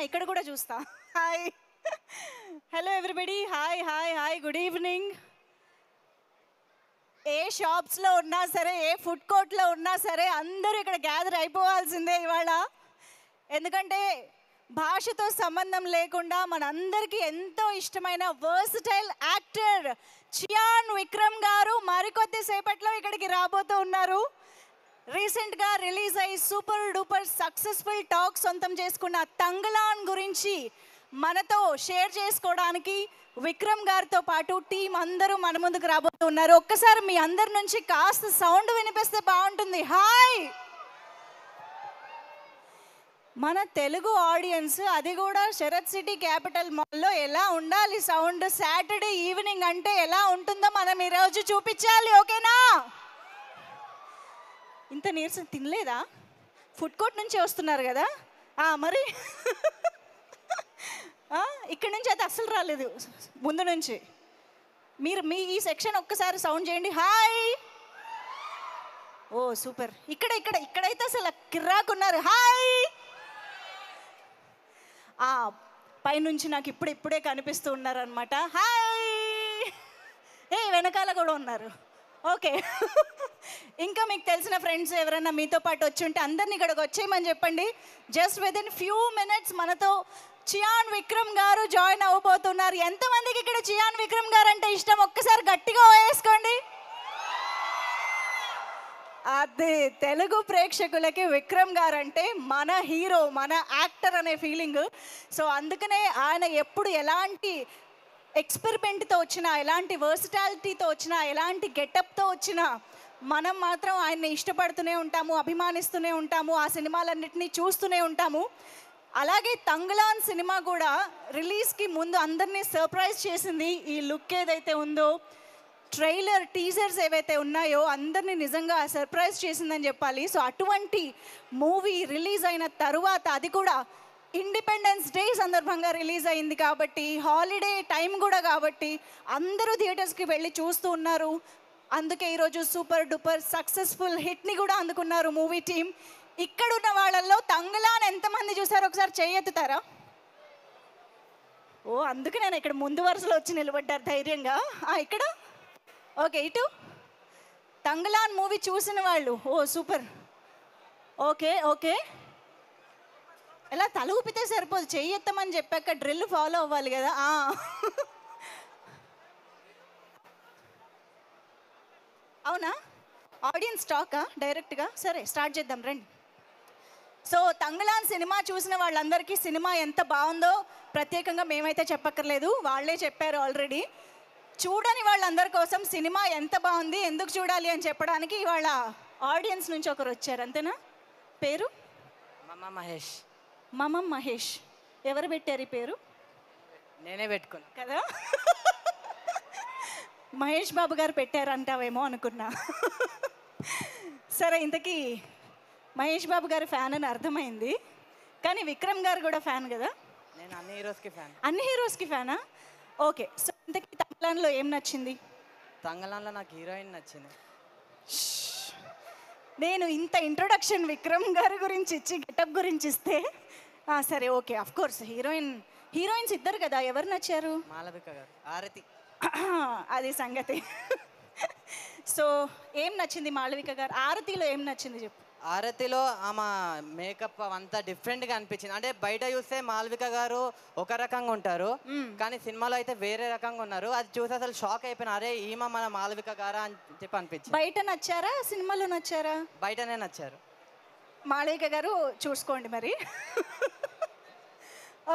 ఇక్కడ కూడా చూస్తా. Hi, hello everybody, hi hi hi, good evening. ఏ షాప్స్లో ఉన్నా సరే, ఏ ఫుడ్ కోర్ట్లో ఉన్నా సరే, అందరూ ఇక్కడ గ్యాదర్ అయిపోవాల్సిందే ఇవాళ. ఎందుకంటే భాషతో సంబంధం లేకుండా మనందరికీ ఎంతో ఇష్టమైన వర్సటైల్ యాక్టర్ చియాన్ విక్రమ్ గారు మరికొద్ది సేపట్లో ఇక్కడికి రాబోతూ ఉన్నారు. రీసెంట్గా రిలీజ్ అయ్యి సూపర్ డూపర్ సక్సెస్ఫుల్ టాక్ సొంతం చేసుకున్న తంగలాన్ గురించి మనతో షేర్ చేసుకోవడానికి విక్రమ్ గారితో పాటు టీం అందరూ మన ముందుకు రాబోతున్నారు. ఒక్కసారి మీ అందరి నుంచి కాస్త సౌండ్ వినిపిస్తే బాగుంటుంది. హాయ్. మన తెలుగు ఆడియన్స్, అది కూడా శరత్ సిటీ క్యాపిటల్ మాల్లో ఎలా ఉండాలి సౌండ్, సాటర్డే ఈవినింగ్ అంటే ఎలా ఉంటుందో మనం ఈరోజు చూపించాలి. ఓకేనా? ఇంత నీరసం తినలేదా? ఫుడ్ కోర్ట్ నుంచి వస్తున్నారు కదా మరి. ఇక్కడి నుంచి అయితే అస్సలు రాలేదు, ముందు నుంచి. మీరు మీ ఈ సెక్షన్ ఒక్కసారి సౌండ్ చేయండి. హాయ్. ఓ సూపర్. ఇక్కడైతే అసలు కిర్రాకున్నారు. హాయ్. పైనుంచి నాకు ఇప్పుడే కనిపిస్తూ ఉన్నారనమాట. హాయ్. వెనకాల కూడా ఉన్నారు. ఓకే. ఇంకా మీకు తెలిసిన ఫ్రెండ్స్ ఎవరైనా మీతో పాటు వచ్చి ఉంటే అందరినీ ఇక్కడికి వచ్చేయమని చెప్పండి. జస్ట్ విదిన్ ఫ్యూ మినిట్స్ మనతో చియాన్ విక్రమ్ గారు జాయిన్ అవ్వబోతున్నారు. ఎంతమందికి ఇక్కడ చియాన్ విక్రమ్ గారు అంటే ఇష్టం? ఒక్కసారి గట్టిగా వేసుకోండి. అదే, తెలుగు ప్రేక్షకులకి విక్రమ్ గారు అంటే మన హీరో, మన యాక్టర్ అనే ఫీలింగ్. సో అందుకనే ఆయన ఎప్పుడు ఎలాంటి ఎక్స్పెరిమెంట్తో వచ్చినా, ఎలాంటి వర్సిటాలిటీతో వచ్చినా, ఎలాంటి గెటప్తో వచ్చినా మనం మాత్రం ఆయన్ని ఇష్టపడుతూనే ఉంటాము, అభిమానిస్తూనే ఉంటాము, ఆ సినిమాలన్నింటినీ చూస్తూనే ఉంటాము. అలాగే తంగలాన్ సినిమా కూడా రిలీజ్కి ముందు అందరినీ సర్ప్రైజ్ చేసింది. ఈ లుక్ ఏదైతే ఉందో, ట్రైలర్ టీజర్స్ ఏవైతే ఉన్నాయో అందరినీ నిజంగా సర్ప్రైజ్ చేసిందని చెప్పాలి. సో అటువంటి మూవీ రిలీజ్ అయిన తరువాత, అది కూడా ఇండిపెండెన్స్ డే సందర్భంగా రిలీజ్ అయింది కాబట్టి, హాలిడే టైం కూడా కాబట్టి అందరూ థియేటర్స్కి వెళ్ళి చూస్తూ ఉన్నారు. అందుకే ఈరోజు సూపర్ డూపర్ సక్సెస్ఫుల్ హిట్ని కూడా అందుకున్నారు మూవీ టీం. ఇక్కడున్న వాళ్ళల్లో తంగలాన్ ఎంతమంది చూసారో ఒకసారి చేయెత్తుతారా? అందుకే నేను ఇక్కడ ముందు వరుసలో వచ్చి నిలబడ్డారు ధైర్యంగా. ఇక్కడ ఓకే, ఇటు తంగలాన్ మూవీ చూసిన వాళ్ళు. సూపర్. ఓకే. ఎలా తల ఊపితే సరిపోదు, చెయ్యెత్తమని చెప్పాక డ్రిల్ ఫాలో అవ్వాలి కదా. అవునా? ఆడియన్స్ టాకా డైరెక్ట్గా? సరే స్టార్ట్ చేద్దాం రండి. సో తంగలాన్ సినిమా చూసిన వాళ్ళందరికీ సినిమా ఎంత బాగుందో ప్రత్యేకంగా మేమైతే చెప్పక్కర్లేదు, వాళ్ళే చెప్పారు ఆల్రెడీ. చూడని వాళ్ళందరి కోసం సినిమా ఎంత బాగుంది, ఎందుకు చూడాలి అని చెప్పడానికి ఇవాళ ఆడియన్స్ నుంచి ఒకరు వచ్చారు. అంతేనా? పేరు? మమం మహేష్. ఎవరు పెట్టారు ఈ పేరు? నేనే పెట్టుకున్నా కదా. మహేష్ బాబు గారు పెట్టారంటావేమో అనుకున్నా. సరే, ఇంతకీ మహేష్ బాబు గారు ఫ్యాన్ అని అర్థమైంది, కానీ విక్రమ్ గారు కూడా ఫ్యాన్ కదా. నేను అన్ని హీరోస్కి ఫ్యాన్. అన్ని హీరోస్కి ఫ్యానా? ఓకే. సో ఇంతకీ తంగలాన్లో ఏం నచ్చింది? తంగలాన్లో నాకు హీరోయిన్ నచ్చింది. నేను ఇంత ఇంట్రొడక్షన్ విక్రమ్ గారి గురించి ఇచ్చి, గెటప్ గురించి ఇస్తే సరే ఓకే, ఆఫ్ కోర్స్ హీరోయిన్స్ ఇద్దరు కదా. ఎవరు నచ్చారు? మాలవిక గారు, ఆరతి. అది సంగతి. సో ఏం నచ్చింది మాళవిక గారు? ఆరతిలో ఏం నచ్చింది చెప్పు. ఆరతిలో ఆమె మేకప్ అంతా డిఫరెంట్గా అనిపించింది. అంటే బయట చూస్తే మాలవిక గారు ఒక రకంగా ఉంటారు, కానీ సినిమాలో అయితే వేరే రకంగా ఉన్నారు. అది చూసి అసలు షాక్ అయిపోయినా, అరే ఈమె మన మాలవిక గారా అని చెప్పి అనిపించింది. బయట నచ్చారా, సినిమాలో నచ్చారా? బయటనే నచ్చారు. మాళవిక గారు చూసుకోండి మరి.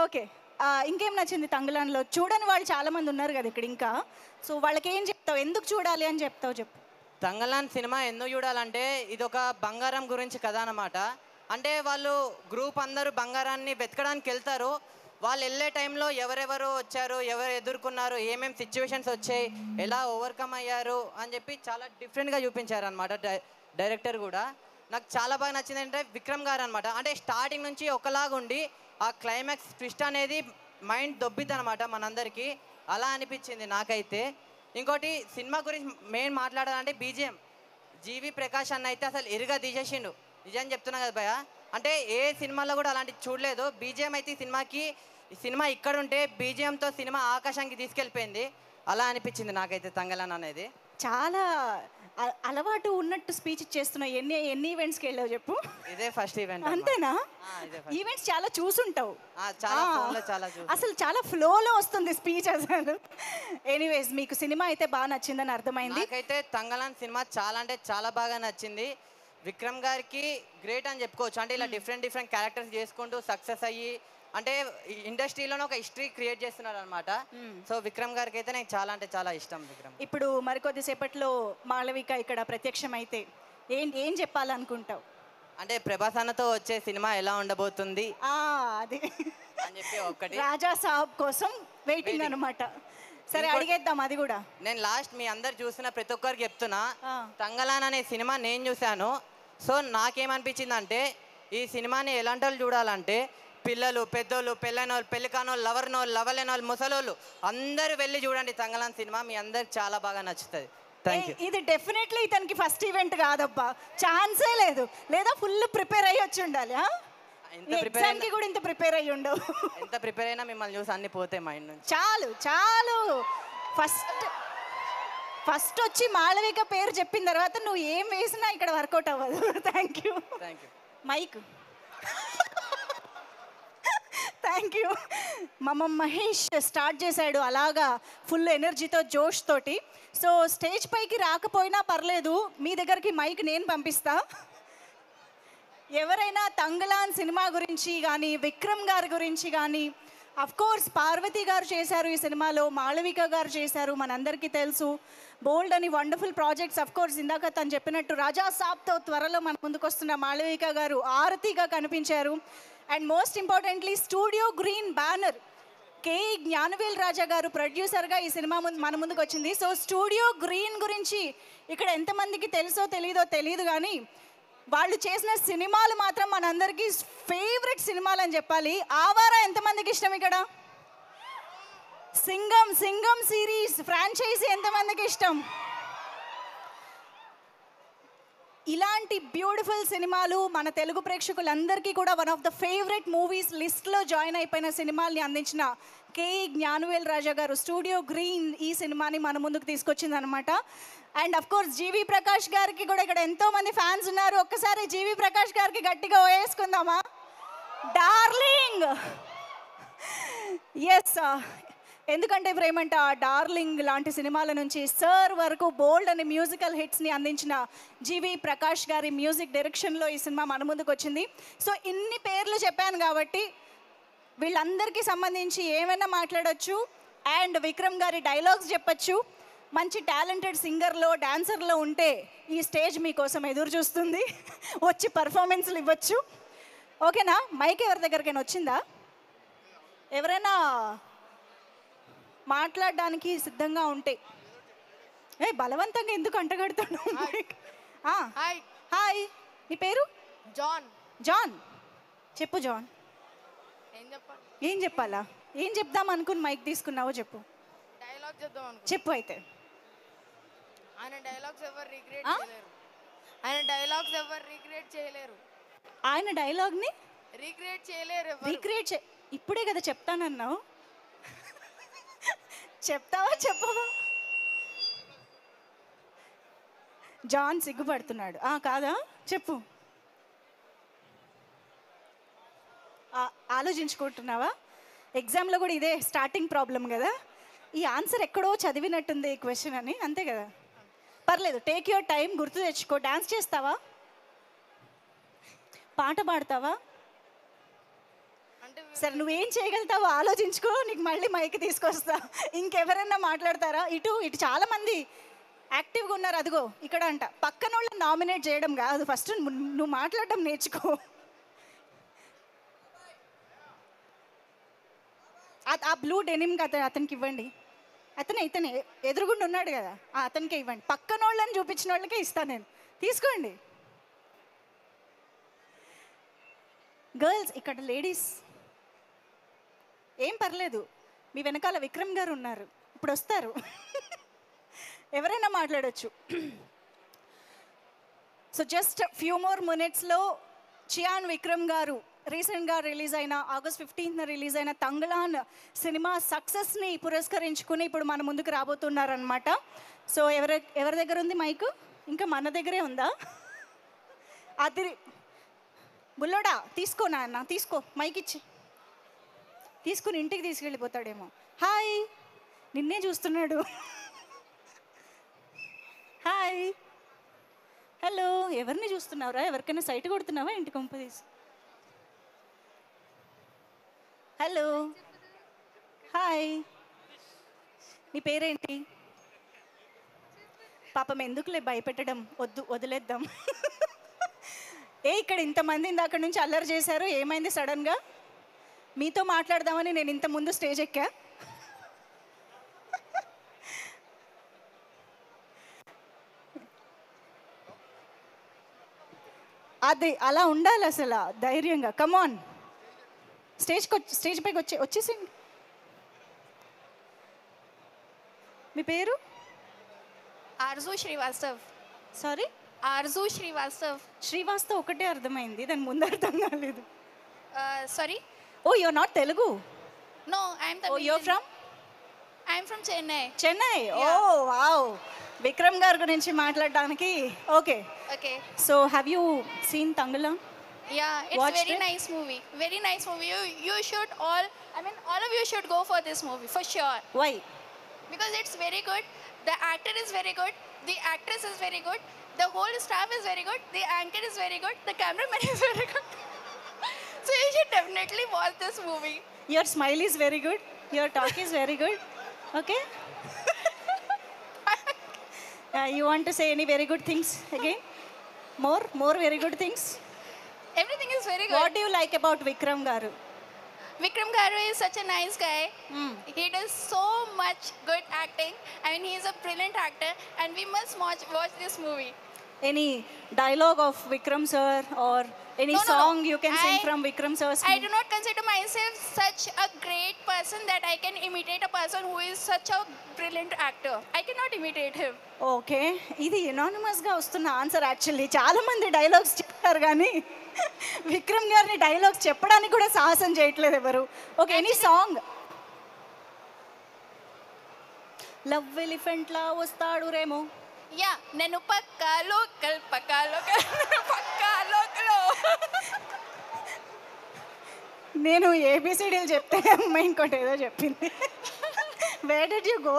ఓకే, ఇంకేం నచ్చింది తంగలాన్లో? చూడని వాళ్ళు చాలామంది ఉన్నారు కదా ఇక్కడ ఇంకా. సో వాళ్ళకి ఏం చెప్తావు, ఎందుకు చూడాలి అని చెప్తావు చెప్పు. తంగలాన్ సినిమా ఎందుకు చూడాలంటే, ఇది ఒక బంగారం గురించి కథ అన్నమాట. అంటే వాళ్ళు గ్రూప్ అందరూ బంగారాన్ని వెతకడానికి వెళ్తారు. వాళ్ళు వెళ్ళే టైంలో ఎవరెవరు వచ్చారు, ఎవరు ఎదుర్కొన్నారు, ఏమేమి సిచ్యువేషన్స్ వచ్చాయి, ఎలా ఓవర్కమ్ అయ్యారు అని చెప్పి చాలా డిఫరెంట్గా చూపించారు అనమాట డైరెక్టర్ కూడా. నాకు చాలా బాగా నచ్చింది అంటే విక్రమ్ గారు అనమాట. అంటే స్టార్టింగ్ నుంచి ఒకలాగుండి ఆ క్లైమాక్స్ ట్విస్ట్ అనేది మైండ్ దొబ్బిద్ది అనమాట మనందరికీ. అలా అనిపించింది నాకైతే. ఇంకోటి సినిమా గురించి మెయిన్ మాట్లాడాలంటే బీజిఎం. జీవి ప్రకాష్ అన్న అయితే అసలు ఇరుగా తీసేసిండు. నిజం చెప్తున్నా కదా భయ, అంటే ఏ సినిమాలో కూడా అలాంటి చూడలేదు. బీజిఎం అయితే ఈ సినిమా ఇక్కడ ఉంటే బీజిఎంతో సినిమా ఆకాశానికి తీసుకెళ్ళిపోయింది. అలా అనిపించింది నాకైతే తంగలాన్ అనేది. చాలా అలవాటు ఉన్నట్టు స్పీచ్ ఇచ్చేస్తున్నావు. ఎన్ని ఎన్ని ఈవెంట్స్కి వెళ్ళావు చెప్పు. ఇదే ఫస్ట్ ఈవెంట్. అంతేనా? ఈవెంట్స్ చాలా చూసుంటావు. అసలు చాలా ఫ్లోలో వస్తుంది స్పీచ్ అసలు. ఎనీవేస్, మీకు సినిమా అయితే బాగా నచ్చిందని అర్థమైంది. నాకైతే తంగలాన్ సినిమా చాలా అంటే చాలా బాగా నచ్చింది. విక్రమ్ గారికి గ్రేట్ అని చెప్పుకోవచ్చు. అంటే ఇలా డిఫరెంట్ క్యారెక్టర్స్ చేసుకుంటూ సక్సెస్ అయ్యి అంటే ఇండస్ట్రీలోనే ఒక హిస్టరీ క్రియేట్ చేస్తున్నారు అనమాట. సో విక్రమ్ గారికి అయితే నాకు చాలా అంటే చాలా ఇష్టం విక్రమ్. ఇప్పుడు మరికొద్దిసేపట్లో మాళవిక ఇక్కడ ప్రత్యక్షం అయితే ఏం చెప్పాలనుకుంటావు? అంటే ప్రభాస్ అన్నతో వచ్చే సినిమా ఎలా ఉండబోతుంది అది అని చెప్పి ఒకటి రాజా సాబ్ కోసం వెయిటింగ్ అనమాట. సరే, అడిగేద్దాం అది కూడా. నేను లాస్ట్ మీ అందరు చూసిన ప్రతి ఒక్కరికి చెప్తున్నా, తంగలాన్ అనే సినిమా నేను చూశాను. సో నాకేమనిపించింది అంటే ఈ సినిమాని ఎలాంటి వాళ్ళు చూడాలంటే పిల్లలు, పెద్దోళ్ళు, పెళ్ళైన వాళ్ళు, పెళ్లి కానోళ్ళు, లవర్నోళ్ళు, లవలేని వాళ్ళు, ముసలోళ్ళు అందరూ వెళ్ళి చూడండి తంగలాన్ సినిమా. మీ అందరికి చాలా బాగా నచ్చుతుంది. Thank you. ఇది డెఫినెట్లీ ఇతనికి ఫస్ట్ ఈవెంట్ కాదబ్బా, ఛాన్సే లేదు. లేదా ఫుల్ ప్రిపేర్ అయ్యి వచ్చి ఉండాలి. ఎగ్జామ్కి కూడా ఇంత ప్రిపేర్ అయ్యి ఉండవు. ఎంత ప్రిపేర్ అయినా మిమ్మల్ని చూసి అన్ని పోతాయి మైండ్ నుంచి. చాలు ఫస్ట్ వచ్చి మాళవిక పేరు చెప్పిన తర్వాత నువ్వు ఏం వేసినా ఇక్కడ వర్కౌట్ అవ్వదు. Thank you. Mike. Thank you. Mahesh start చేశాడు అలాగా ఫుల్ ఎనర్జీతో, జోష్ తోటి. సో స్టేజ్ పైకి రాకపోయినా పర్లేదు, మీ దగ్గరికి మైక్ నేను పంపిస్తా. ఎవరైనా తంగలాన్ సినిమా గురించి కానీ, విక్రమ్ గారి గురించి కానీ, కోర్స్ పార్వతి గారు చేశారు ఈ సినిమాలో, మాళవిక గారు చేశారు, మనందరికీ తెలుసు. బోల్డ్ అని వండర్ఫుల్ ప్రాజెక్ట్స్. కోర్స్ ఇందాక తను చెప్పినట్టు రాజా సాబ్తో త్వరలో మన ముందుకు వస్తున్న మాళవిక గారు ఆరతిగా కనిపించారు. And most importantly studio green banner K Gnanavel Raja గారు ప్రొడ్యూసర్గా ఈ సినిమా మన ముందుకు వచ్చింది. సో స్టూడియో గ్రీన్ గురించి ఇక్కడ ఎంతమందికి తెలుసో తెలియదు కానీ వాళ్ళు చేసిన సినిమాలు మాత్రం మనందరికీ ఫేవరెట్ సినిమాలు అని చెప్పాలి. ఆవారా ఎంతమందికి ఇష్టం? ఇక్కడ సింగం సిరీస్ ఫ్రాంచైజీ ఎంతమందికి ఇష్టం? ఇలాంటి బ్యూటిఫుల్ సినిమాలు మన తెలుగు ప్రేక్షకులందరికీ కూడా one of the favourite movies లిస్ట్లో జాయిన్ అయిపోయిన సినిమాల్ని అందించిన కే జ్ఞానవేల్ రాజా గారు స్టూడియో గ్రీన్ ఈ సినిమాని మన ముందుకు తీసుకొచ్చింది అనమాట. అండ్ కోర్స్ జీవి ప్రకాష్ గారికి కూడా ఇక్కడ ఎంతో మంది ఫ్యాన్స్ ఉన్నారు. ఒక్కసారి జీవి ప్రకాష్ గారికి గట్టిగా వేసుకుందామా? డార్లింగ్. ఎస్, ఎందుకంటే ప్రేమంట డార్లింగ్ లాంటి సినిమాల నుంచి సర్ వరకు బోల్డ్ అనే మ్యూజికల్ హిట్స్ని అందించిన జీవి ప్రకాష్ గారి మ్యూజిక్ డైరెక్షన్లో ఈ సినిమా మన ముందుకు వచ్చింది. సో ఇన్ని పేర్లు చెప్పాను కాబట్టి వీళ్ళందరికీ సంబంధించి ఏమైనా మాట్లాడచ్చు. అండ్ విక్రమ్ గారి డైలాగ్స్ చెప్పచ్చు. మంచి టాలెంటెడ్ సింగర్లో, డాన్సర్లో ఉంటే ఈ స్టేజ్ మీకోసం ఎదురు చూస్తుంది. వచ్చి పర్ఫార్మెన్స్లు ఇవ్వచ్చు. ఓకేనా? మైక్ ఎవరి దగ్గరికైనా వచ్చిందా? ఎవరైనా మాట్లాడడానికి సిద్ధంగా ఉంటే బలవంతంగా ఎందుకు అంటగడుతున్నావు? హాయ్, నీ పేరు? జాన్. చెప్పు జాన్. ఏం చెప్పాలా? ఏం చెప్దాం అనుకుని మైక్ తీసుకున్నావో చెప్పు. చెప్పు అయితే. ఆయన డైలాగ్స్ ఎవరు రీక్రియేట్ చేయలేరు. ఆయన డైలాగ్ని రీక్రియేట్ ఇప్పుడే కదా చెప్తానన్నావు. చెప్తావా చెప్పవా? జాన్ సిగ్గుపడుతున్నాడు. కాదా? చెప్పు. ఆలోచించుకుంటున్నావా? ఎగ్జామ్లో కూడా ఇదే స్టార్టింగ్ ప్రాబ్లం కదా. ఈ ఆన్సర్ ఎక్కడో చదివినట్టుంది ఈ క్వశ్చన్ అని. అంతే కదా? పర్లేదు, టేక్ యువర్ టైం, గుర్తు తెచ్చుకో. డాన్స్ చేస్తావా? పాట పాడతావా? సరే, నువ్వేం చేయగలుగుతావో ఆలోచించుకో. నీకు మళ్ళీ మైక్ తీసుకొస్తా. ఇంకెవరైనా మాట్లాడతారా? ఇటు చాలా మంది యాక్టివ్గా ఉన్నారు. అదిగో ఇక్కడ అంట. పక్కన వాళ్ళని నామినేట్ చేయడం కాదు, ఫస్ట్ నువ్వు మాట్లాడడం నేర్చుకో. ఆ బ్లూ డెనిమ్ అతనికి ఇవ్వండి. ఇతనే ఎదురుగుండా ఉన్నాడు కదా, అతనికే ఇవ్వండి. పక్కన వాళ్ళని చూపించిన వాళ్ళకే ఇస్తాను నేను. తీసుకోండి. గర్ల్స్, ఇక్కడ లేడీస్ ఏం పర్లేదు, మీ వెనకాల విక్రమ్ గారు ఉన్నారు, ఇప్పుడు వస్తారు. ఎవరైనా మాట్లాడచ్చు. సో జస్ట్ ఫ్యూ మోర్ మినిట్స్లో చియాన్ విక్రమ్ గారు రీసెంట్గా రిలీజ్ అయిన ఆగస్ట్ 15th రిలీజ్ అయిన తంగలాన్ సినిమా సక్సెస్ని పురస్కరించుకుని ఇప్పుడు మన ముందుకు రాబోతున్నారనమాట. సో ఎవరి దగ్గర ఉంది మైకు? ఇంకా మన దగ్గరే ఉందా? అది బుల్లోడా తీసుకో నాన్న, తీసుకో మైక్ ఇచ్చి తీసుకుని ఇంటికి తీసుకెళ్ళిపోతాడేమో. హాయ్, నిన్నే చూస్తున్నాడు. హాయ్, హలో, ఎవరిని చూస్తున్నావురా? ఎవరికైనా సైట్ కొడుతున్నావా ఇంటి కొంప తీసి? హలో, హాయ్, నీ పేరేంటి? పాపం ఎందుకులే భయపెట్టడం, వదిలేద్దాం. ఇక్కడ ఇంతమంది ఇందాక నుంచి అల్లరి చేశారు, ఏమైంది సడన్గా? మీతో మాట్లాడదామని నేను ఇంత ముందు స్టేజ్ ఎక్కా. అది అలా ఉండాలి అసలు, ధైర్యంగా. కమాన్, స్టేజ్ పైకి వచ్చేసింది. మీ పేరు? ఆర్జు శ్రీవాస్తవ్. సారీ, ఆర్జు శ్రీవాస్తవ్. శ్రీవాస్తవ్ ఒకటే అర్థమైంది, దాని ముందు అర్థం కాలేదు. Sorry. Oh, you're not Telugu? No, I'm oh, you're from? I'm from Chennai. Chennai. Oh wow, Vikram గారి గురించి మాట్లాడడానికి. Okay, okay. So have you seen Thangalaan? Yeah, it's Watched very it? nice movie. Very nice movie. You should all, all of you should go for this movie for sure. Why? Because it's very good. The actor is very good. The actress is very good. The whole staff is very good. The anchor is very good. The cameraman is very good. So you should definitely watch this movie. Your smile is very good, your talk is very good. Okay, you want to say any very good things again? More very good things. Everything is very good. What do you like about Vikram గారు? Vikram Garu is such a nice guy. He does so much good acting. I mean, he is a brilliant actor, and we must watch this movie. Any dialogue of Vikram sir or any No. song you can sing I- from Vikram sir's I do not consider myself such a great person that I can imitate a person who is such a brilliant actor. I cannot imitate him. Okay, ఇది ఎనానిమస్గా వస్తున్న answer. Actually చాలా మంది dialogues చెప్తారు కానీ విక్రమ్ గారిని dialogues చెప్పడానికి కూడా సాహసం చేయట్లేదు ఎవరు. Okay, any song? Love elephant లా వస్తాడు Remo. Yeah, nenu pakka local. నేను ఏబిసిడీలు చెప్తే అమ్మాయి ఇంకోటి ఏదో చెప్పింది. Where did you go?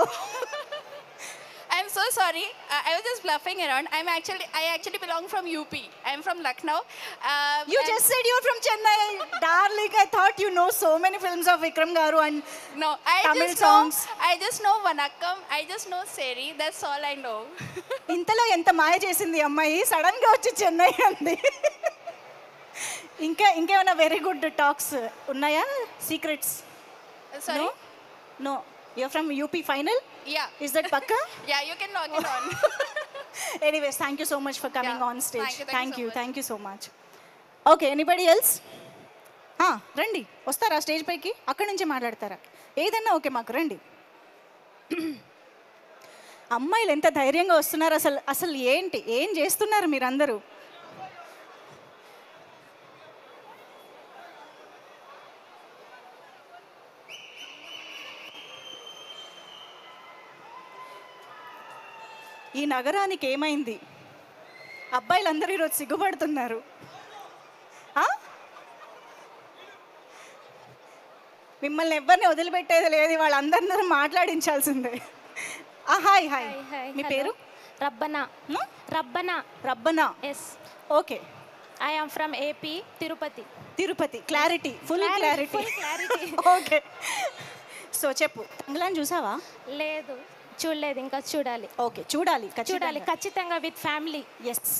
I'm so sorry. I was just bluffing around. I actually belong from UP. I'm from Lucknow. You just said you're from Chennai. Darling, I thought you know so many films of Vikram Garu and No, Tamil songs. I just know Vanakkam. I just know Seri. That's all I know. ఇంతలో ఎంత మాయ చేసింది ఈ అమ్మాయి, సడన్గా వచ్చి చెన్నై అంది. ఇంకేమైనా very good talks ఉన్నాయా? Secrets? Sorry? No, you're from UP final? Yeah. Is that pakka? Yeah, you can log it on. Anyways, thank you so much for coming Yeah. on stage. Thank you so much. Thank you so much. Okay, anybody else? రండి, వస్తారా stage పైకి? అక్కడి నుంచి మాట్లాడతారా? ఏదన్నా okay, మాకు రండి. అమ్మాయిలు ఎంత ధైర్యంగా వస్తున్నారు అసలు ఏంటి, ఏం చేస్తున్నారు మీరందరూ? ఈ నగరానికి ఏమైంది? అబ్బాయిలందరూ ఈరోజు సిగ్గుపడుతున్నారు. మిమ్మల్ని ఎవరిని వదిలిపెట్టేది లేదు, వాళ్ళందరూ మాట్లాడించాల్సిందే. హాయ్ హాయ్, మీ పేరు? Rabbana. Rabbana. Rabbana. Yes. Okay, I am from AP, Tirupati. Tirupati. Clarity, full clarity. Full clarity. Okay, so చెప్పు, తంగలాన్ చూసావా? లేదు, చూడలేదు, ఇంకా చూడాలి. ఓకే, చూడాలి చూడాలి ఖచ్చితంగా, విత్ ఫ్యామిలీ. ఎస్,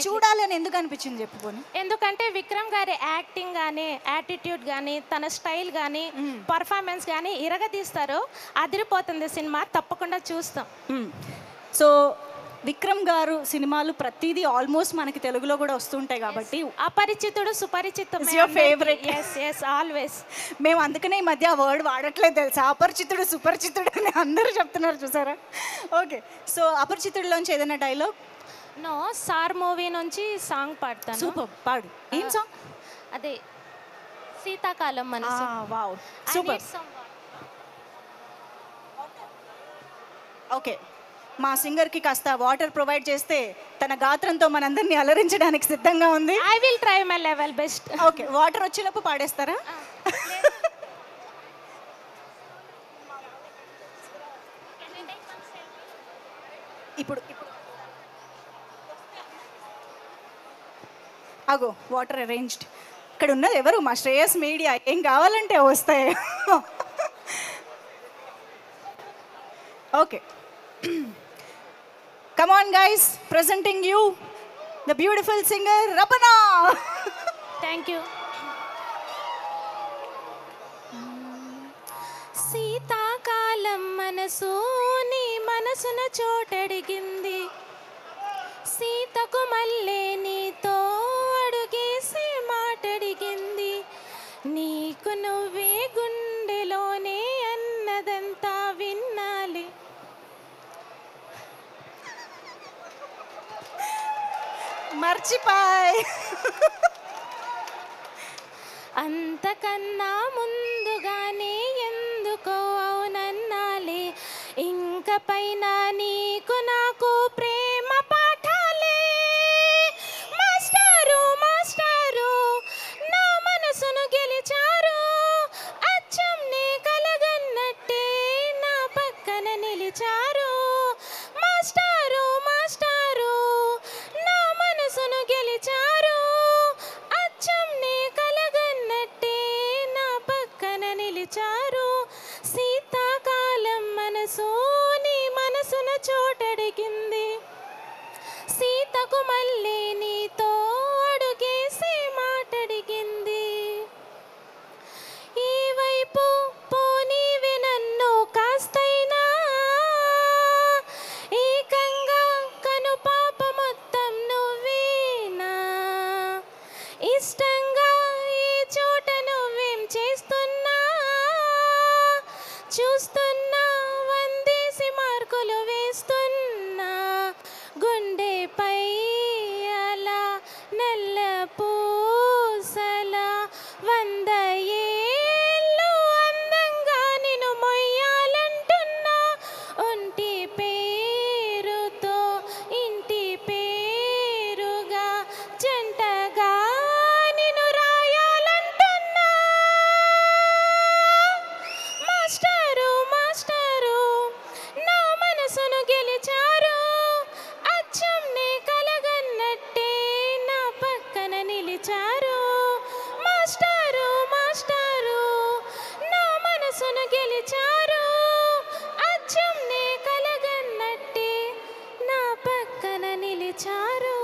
చూడాలి అని ఎందుకు అనిపించింది చెప్పుకొని? ఎందుకంటే విక్రమ్ గారి యాక్టింగ్ కానీ, యాటిట్యూడ్ కానీ, తన స్టైల్ కానీ, పర్ఫార్మెన్స్ కానీ ఇరగదీస్తారు. అదిరిపోతుంది సినిమా, తప్పకుండా చూస్తాం. సో విక్రమ్ గారు సినిమాలు ప్రతిదీ ఆల్మోస్ట్ మనకి తెలుగులో కూడా వస్తుంటాయి కాబట్టి. అపరిచితుడు సుపరిచితం. Your favourite? Yes yes, always. మేము అందుకనే ఈ మధ్య ఆ వర్డ్ వాడట్లేదు తెలుసా, అపరిచితుడు సుపరిచితుడు అని అందరూ చెప్తున్నారు చూసారా. ఓకే, సో అపరిచితుడిలోంచి ఏదైనా డైలాగ్? నో సార్ మూవీ నుంచి సాంగ్ పాడతాను. సూపర్, పాడు. ఏం సాంగ్? అదే శీతాకాలం మనసు. Wow, super. ఓకే, మా సింగర్కి కాస్త వాటర్ ప్రొవైడ్ చేస్తే తన గాత్రంతో మనందరినీ అలరించడానికి సిద్ధంగా ఉంది. I will try my level best. Okay, water వచ్చేలోపు పాడేస్తారా? ఇప్పుడు అగో వాటర్ అరేంజ్డ్. ఇక్కడ ఉన్నది ఎవరు? మా శ్రేయస్ మీడియా. ఏం కావాలంటే వస్తాయి. Okay, come on guys, presenting you the beautiful singer Rapana. Thank you. శీతాకాలం మనసు నీ మనసున చోటడిగింది, సీతకు మళ్ళీ నీతో అడుగేసి మాటడిగింది, నీకు నువ్వే గుండెలోనే అన్నదంతా విన్నాలి. మర్చిపోయ్. అంతకన్నా ముందుగానే ఎందుకో అవునన్నాలే, ఇంక పైన నీకు నాకు ప్రేమ పాఠాలే. మాస్టారు మాస్టారు నా మనసును గెలిచారు, అచ్చం నీ కలగన్నట్టే నా పక్కన నిలిచారు. మాస్టారు మాస్టారు నా మనసును గెలిచారు, అచ్చం నీ కలగన్నట్టే నా పక్కన నిలిచారు. శీతాకాలం మనసు నీ మనసున చోటడిగింది, సీతకు మళ్ళీ నీతో అడుగేసి మాటడిగింది. ఈ వైపు పోనీవి నన్ను కాస్తైనా, ఏకంగా కనుపాప మొత్తం నువ్వేనా. ఇష్టంగా ఈ చోట నువ్వేం చేస్తున్నా, చూస్తున్నా వందేసి మార్కులు వేస్తున్నా. గుండెపై అలా నల్ల పూసలా 100 ఏళ్ళు అందంగా నిన్ను మొయ్యాలంటున్నా. ఒంటి పేరుతో ఇంటి పేరుగా జంటగా నిన్ను రాయాలంటున్నా. మాస్టారు మాస్టారు నా మనసును గెలిచారు, అచ్చం నీ కలగన్నట్టే నా పక్కన నిలిచారు. మాస్టారు మాస్టారు నా మనసును గెలిచారు, అచ్చం నీ కలగన్నట్టే నా పక్కన నిలిచారు.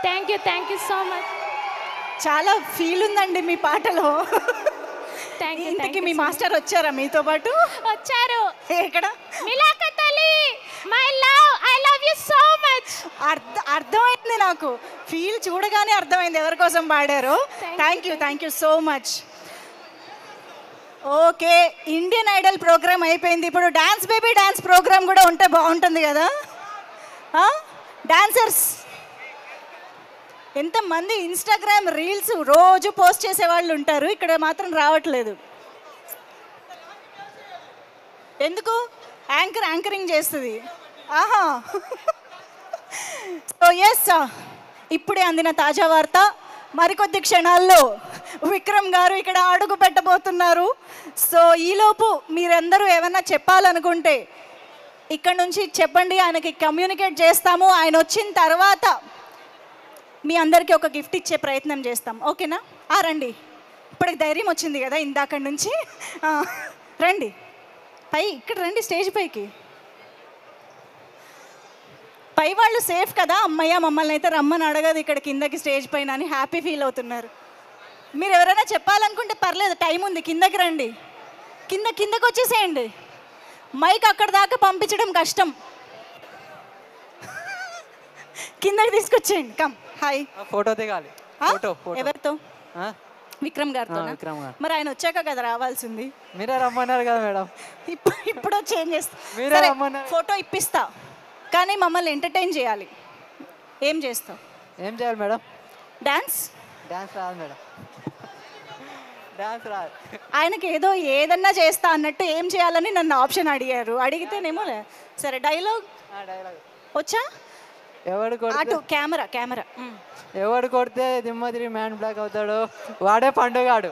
Thank you so much. చాలా ఫీల్ ఉందండి మీ పాటలో. Thank you. ఇంతకీ మీ మాస్టర్ వచ్చారా మీతో పాటు? వచ్చారు. ఎక్కడ? Milakhat Ali, my love, I love you so much. అర్థమైంది నాకు. ఫీల్ చూడగానే అర్థమైంది ఎవరి కోసం పాడారు. Thank you so much. Okay, Indian Idol program అయిపోయింది. ఇప్పుడు డాన్స్ బేబీ డాన్స్ ప్రోగ్రామ్ కూడా ఉంటే బాగుంటుంది కదా. డాన్సర్స్ ఎంతమంది ఇన్స్టాగ్రామ్ రీల్స్ రోజు పోస్ట్ చేసే వాళ్ళు ఉంటారు, ఇక్కడ మాత్రం రావట్లేదు. ఎందుకు? యాంకరింగ్ చేస్తుంది. ఆహా. సో ఎస్, ఇప్పుడే అందిన తాజా వార్త, మరికొద్ది క్షణాల్లో విక్రమ్ గారు ఇక్కడ అడుగు పెట్టబోతున్నారు. సో ఈలోపు మీరందరూ ఏమన్నా చెప్పాలనుకుంటే ఇక్కడ నుంచి చెప్పండి, ఆయనకి కమ్యూనికేట్ చేస్తాము. ఆయన వచ్చిన తర్వాత మీ అందరికీ ఒక గిఫ్ట్ ఇచ్చే ప్రయత్నం చేస్తాం. ఓకేనా? రండి. ఇప్పటికి ధైర్యం వచ్చింది కదా ఇందాక నుంచి. రండి ఇక్కడ రండి, స్టేజ్ పైకి. పై వాళ్ళు సేఫ్ కదా, అమ్మయ్య మమ్మల్ని అయితే రమ్మని అడగదు ఇక్కడ కిందకి స్టేజ్ పైన అని హ్యాపీ ఫీల్ అవుతున్నారు. మీరు ఎవరైనా చెప్పాలనుకుంటే పర్లేదు, టైం ఉంది, కిందకి రండి. కిందకి వచ్చేసేయండి. మైక్ అక్కడ దాకా పంపించడం కష్టం, కిందకి తీసుకొచ్చేయండి. కమ్. హాయ్. ఫోటో దిగాలి. ఎవరితో? విక్రమ్ గారితో. మరి ఆయన వచ్చాక కదా రావాల్సింది. మీరే రమ్మన్నారు కదా మేడం. ఇప్పుడు చేంజ్ చేస్తా. మీరే రమ్మన్నారు. ఫోటో ఇప్పిస్తా కానీ మమ్మల్ని ఎంటర్టైన్ చేయాలి. ఏం చేస్తావు? ఏం చేయాలి మేడం? డాన్స్. డాన్స్ రాదు మేడం, డాన్స్ రాదు. ఆయనకి ఏదో ఏదన్నా చేస్తా అన్నట్టు ఏం చేయాలని నన్ను ఆప్షన్ అడిగారు. అడిగితేనేమో సరే డైలాగ్ డైలాగ్ వచ్చా? ఎవడు కొడితే అటు కెమెరా ఎవడు కొడితే దిమ్మ తిరిగి మ్యాన్ బ్లాక్ అవుతాడు వాడే పండుగాడు.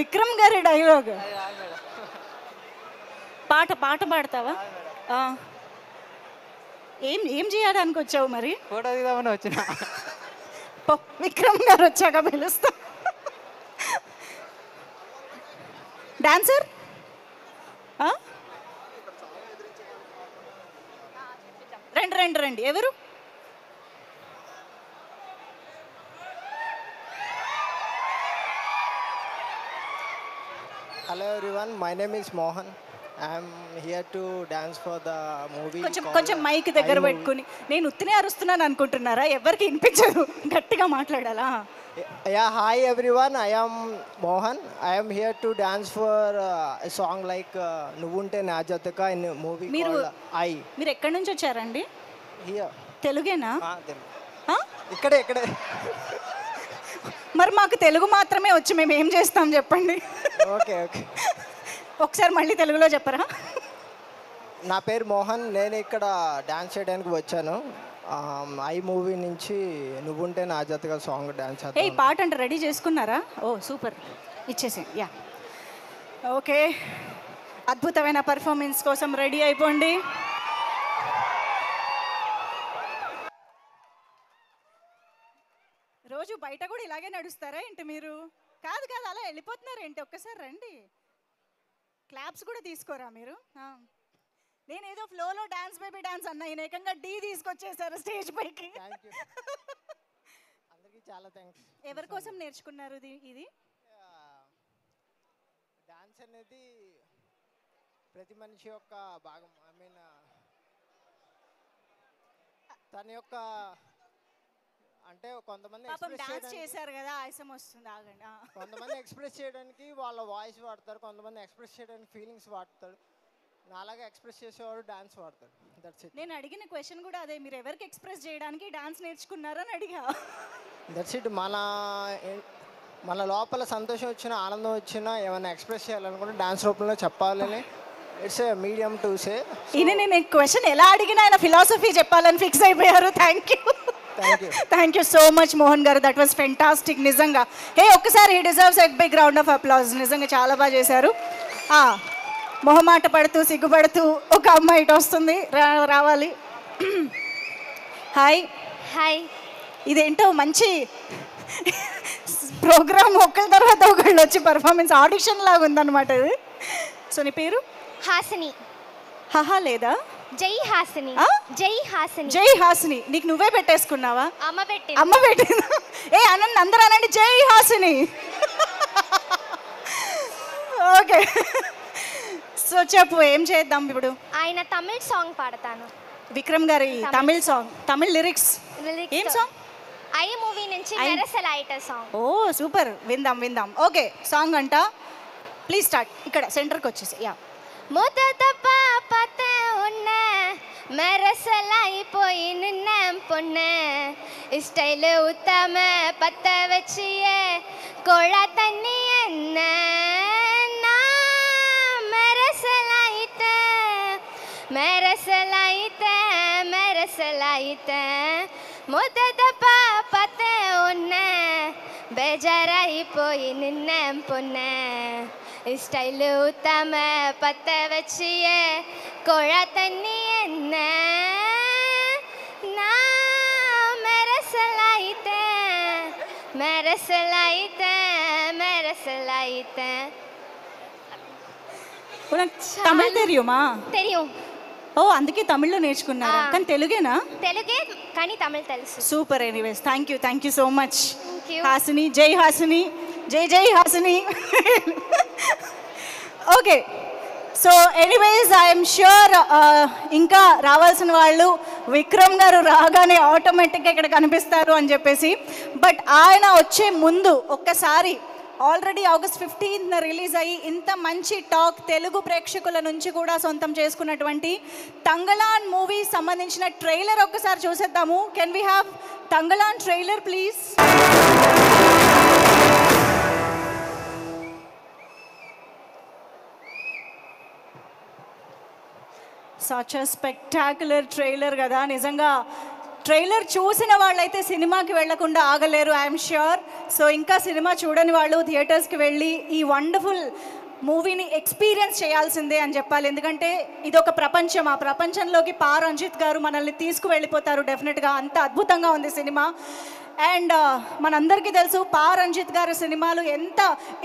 విక్రమ్ గారి డైలాగ్. పాట పాడతావా? ఏం చేయడానికి వచ్చావు మరి? ఫోటో దిగుదామని వచ్చిన. విక్రమ్ గారు వచ్చాక పిలుస్తా. డాన్సర్ రండి. ఎవరు? Hello everyone, my name is Mohan. I am here to dance for the movie. కొంచెం మైక్ దగ్గర పెట్టుకుని. నేను ఉత్తినే అరుస్తున్నాను అనుకుంటున్నారా? ఎవరికి వినిపించదు, గట్టిగా మాట్లాడాలా? Yeah, hi everyone, I am Mohan. I am here to dance for a song like Nuvunte Na Jataka in a movie called I. మీరు ఎక్కడి నుంచి వచ్చారండి? Here. తెలుగేనా? ఇక్కడే. మరి మాకు తెలుగు మాత్రమే వచ్చి మేము ఏం చేస్తాం చెప్పండి. ఓకే. ఒకసారి మళ్ళీ తెలుగులో చెప్పరా? నా పేరు మోహన్, నేను ఇక్కడ డాన్స్ చేయడానికి వచ్చాను. ఐ మూవీ నుంచి నువ్వుంటే నా జతగా సాంగ్ డాన్స్ చేస్తాను. ఏ పాట అంటే రెడీ చేసుకున్నారా? ఓ సూపర్, ఇచ్చేసే. యా ఓకే, అద్భుతమైన పర్ఫార్మెన్స్ కోసం రెడీ అయిపోండి. రోజు బయట కూడా ఇలాగే నడుస్తారా ఏంటి మీరు? కాదు అలా వెళ్ళిపోతున్నారు ఏంటి? ఒక్కసారి రండి. క్లాప్స్ కూడా తీసుకోరా మీరు? నేనేదో ఫ్లోలో డాన్స్ బేబీ డాన్స్ అన్నా, ఈయన ఏకంగా డీ తీసుకొచ్చేసారు స్టేజ్ పైకి. అందరికీ చాలా థ్యాంక్స్. ఎవరి కోసం నేర్చుకున్నారు ఇది? డాన్స్ అనేది ప్రతి మనిషి యొక్క భాగం. ఐ మీన్ తన యొక్క అంటే కొంతమంది డాన్స్ చేశారు కదా, ఆయాసం వస్తుంది. ఆగండి. కొంతమంది ఎక్స్ప్రెస్ చేయడానికి వాళ్ళ వాయిస్ వాడతారు, కొంతమంది ఎక్స్ప్రెస్ చేయడానికి ఫీలింగ్స్ వాడతారు. నాలాగా ఎక్స్ప్రెస్ చేసేవాడు డాన్స్ వాడతాడు. That's it. నేను అడిగిన క్వశ్చన్ కూడా అదే, మీరు ఎవరికి ఎక్స్ప్రెస్ చేయడానికి డాన్స్ నేర్చుకున్నారని అడిగా. That's it. మన లోపల సంతోషం వచ్చినా ఆనందం వచ్చినా ఏమైనా ఎక్స్ప్రెస్ చేయాలనుకుంటే డాన్స్ రూపంలో చెప్పాలని it's a medium to say. ఈయన నేను క్వశ్చన్ ఎలా అడిగినా ఆయన ఫిలాసఫీ చెప్పాలని ఫిక్స్ అయిపోయారు. Thank you so much Mohan గారు, దట్ వాస్ ఫెంటాస్టిక్ నిజంగా. ఒక్కసారి he deserves a big round of applause. నిజంగా చాలా బాగా చేశారు. మొహమాట పడుతూ సిగ్గుపడుతూ ఒక అమ్మాయి ఇటు వస్తుంది, రావాలి. హాయ్. ఇదేంటో మంచి ప్రోగ్రామ్, ఒకరి తర్వాత ఒకళ్ళు వచ్చి పర్ఫార్మెన్స్ ఆడిషన్ లాగా ఉందన్నమాట ఇది. సో నీ పేరు? హాసిని. హహా లేదా? జై హాసిని. జై హాసిని. నీకు నువ్వే పెట్టేసుకున్నావా? అమ్మ పెట్టిందా? అనండి, అందరూ అనండి జై హాసిని. ఓకే, సో చెప్పు ఏం చేద్దాం ఇప్పుడు? ఆయన తమిళ్ సాంగ్ పాడతాను. విక్రమ్ గారి తమిళ్ సాంగ్, తమిళ్ లిరిక్స్. ఏం సాంగ్? ఐ మూవీ నుంచి మెరసలైట సాంగ్. ఓ సూపర్, విందాం. ఓకే, సాంగ్ అంట. Please start. ఇక్కడ సెంటర్కి వచ్చేసి. యా. మొదట పాపతే ఉన్న మెరసలైపోయి నిన్న పొన్న స్టైల్ ఉత్తమ పత్త వెచ్చియే కొళ తన్ని ఎన్న మెరసలైత మొదట పాపతే ఉన్న బేజారైపోయి నిన్న పొన్న స్టైల్ ఉత్తమ పత్త వెచ్చియే కొళ తన్ని ఎన్న నా మెరసలైత. తమిళ్ தெரியுமா? தெரியும். ఓ అందుకే తమిళ్లో నేర్చుకున్నారా? కానీ తెలుగేనా? తెలుగే కానీ తమిళ్ తెలుసు. Super. Anyways thank you so much Hasini. జై హాసిని, జై Hasini. Okay, so anyways I'm sure ఇంకా రావాల్సిన వాళ్ళు విక్రమ్ గారు రాగానే ఆటోమేటిక్గా ఇక్కడ కనిపిస్తారు అని చెప్పేసి. బట్ ఆయన వచ్చే ముందు ఒక్కసారి ఆల్రెడీ ఆగస్ట్ 15న రిలీజ్ అయ్యి ఇంత మంచి టాక్ తెలుగు ప్రేక్షకుల నుంచి కూడా సొంతం చేసుకున్నటువంటి తంగలాన్ మూవీ సంబంధించిన ట్రైలర్ ఒక్కసారి చూసేద్దాము. Can we have Thangalaan trailer please? Such a spectacular trailer కదా. నిజంగా ట్రైలర్ చూసిన వాళ్ళైతే సినిమాకి వెళ్లకుండా ఆగలేరు, ఐఎమ్ ష్యూర్. సో ఇంకా సినిమా చూడని వాళ్ళు థియేటర్స్కి వెళ్ళి ఈ వండర్ఫుల్ మూవీని ఎక్స్పీరియన్స్ చేయాల్సిందే అని చెప్పాలి. ఎందుకంటే ఇది ఒక ప్రపంచం, ఆ ప్రపంచంలోకి పా రంజిత్ గారు మనల్ని తీసుకువెళ్ళిపోతారు డెఫినెట్గా. అంత అద్భుతంగా ఉంది సినిమా. అండ్ మనందరికీ తెలుసు పా రంజిత్ గారి సినిమాలు ఎంత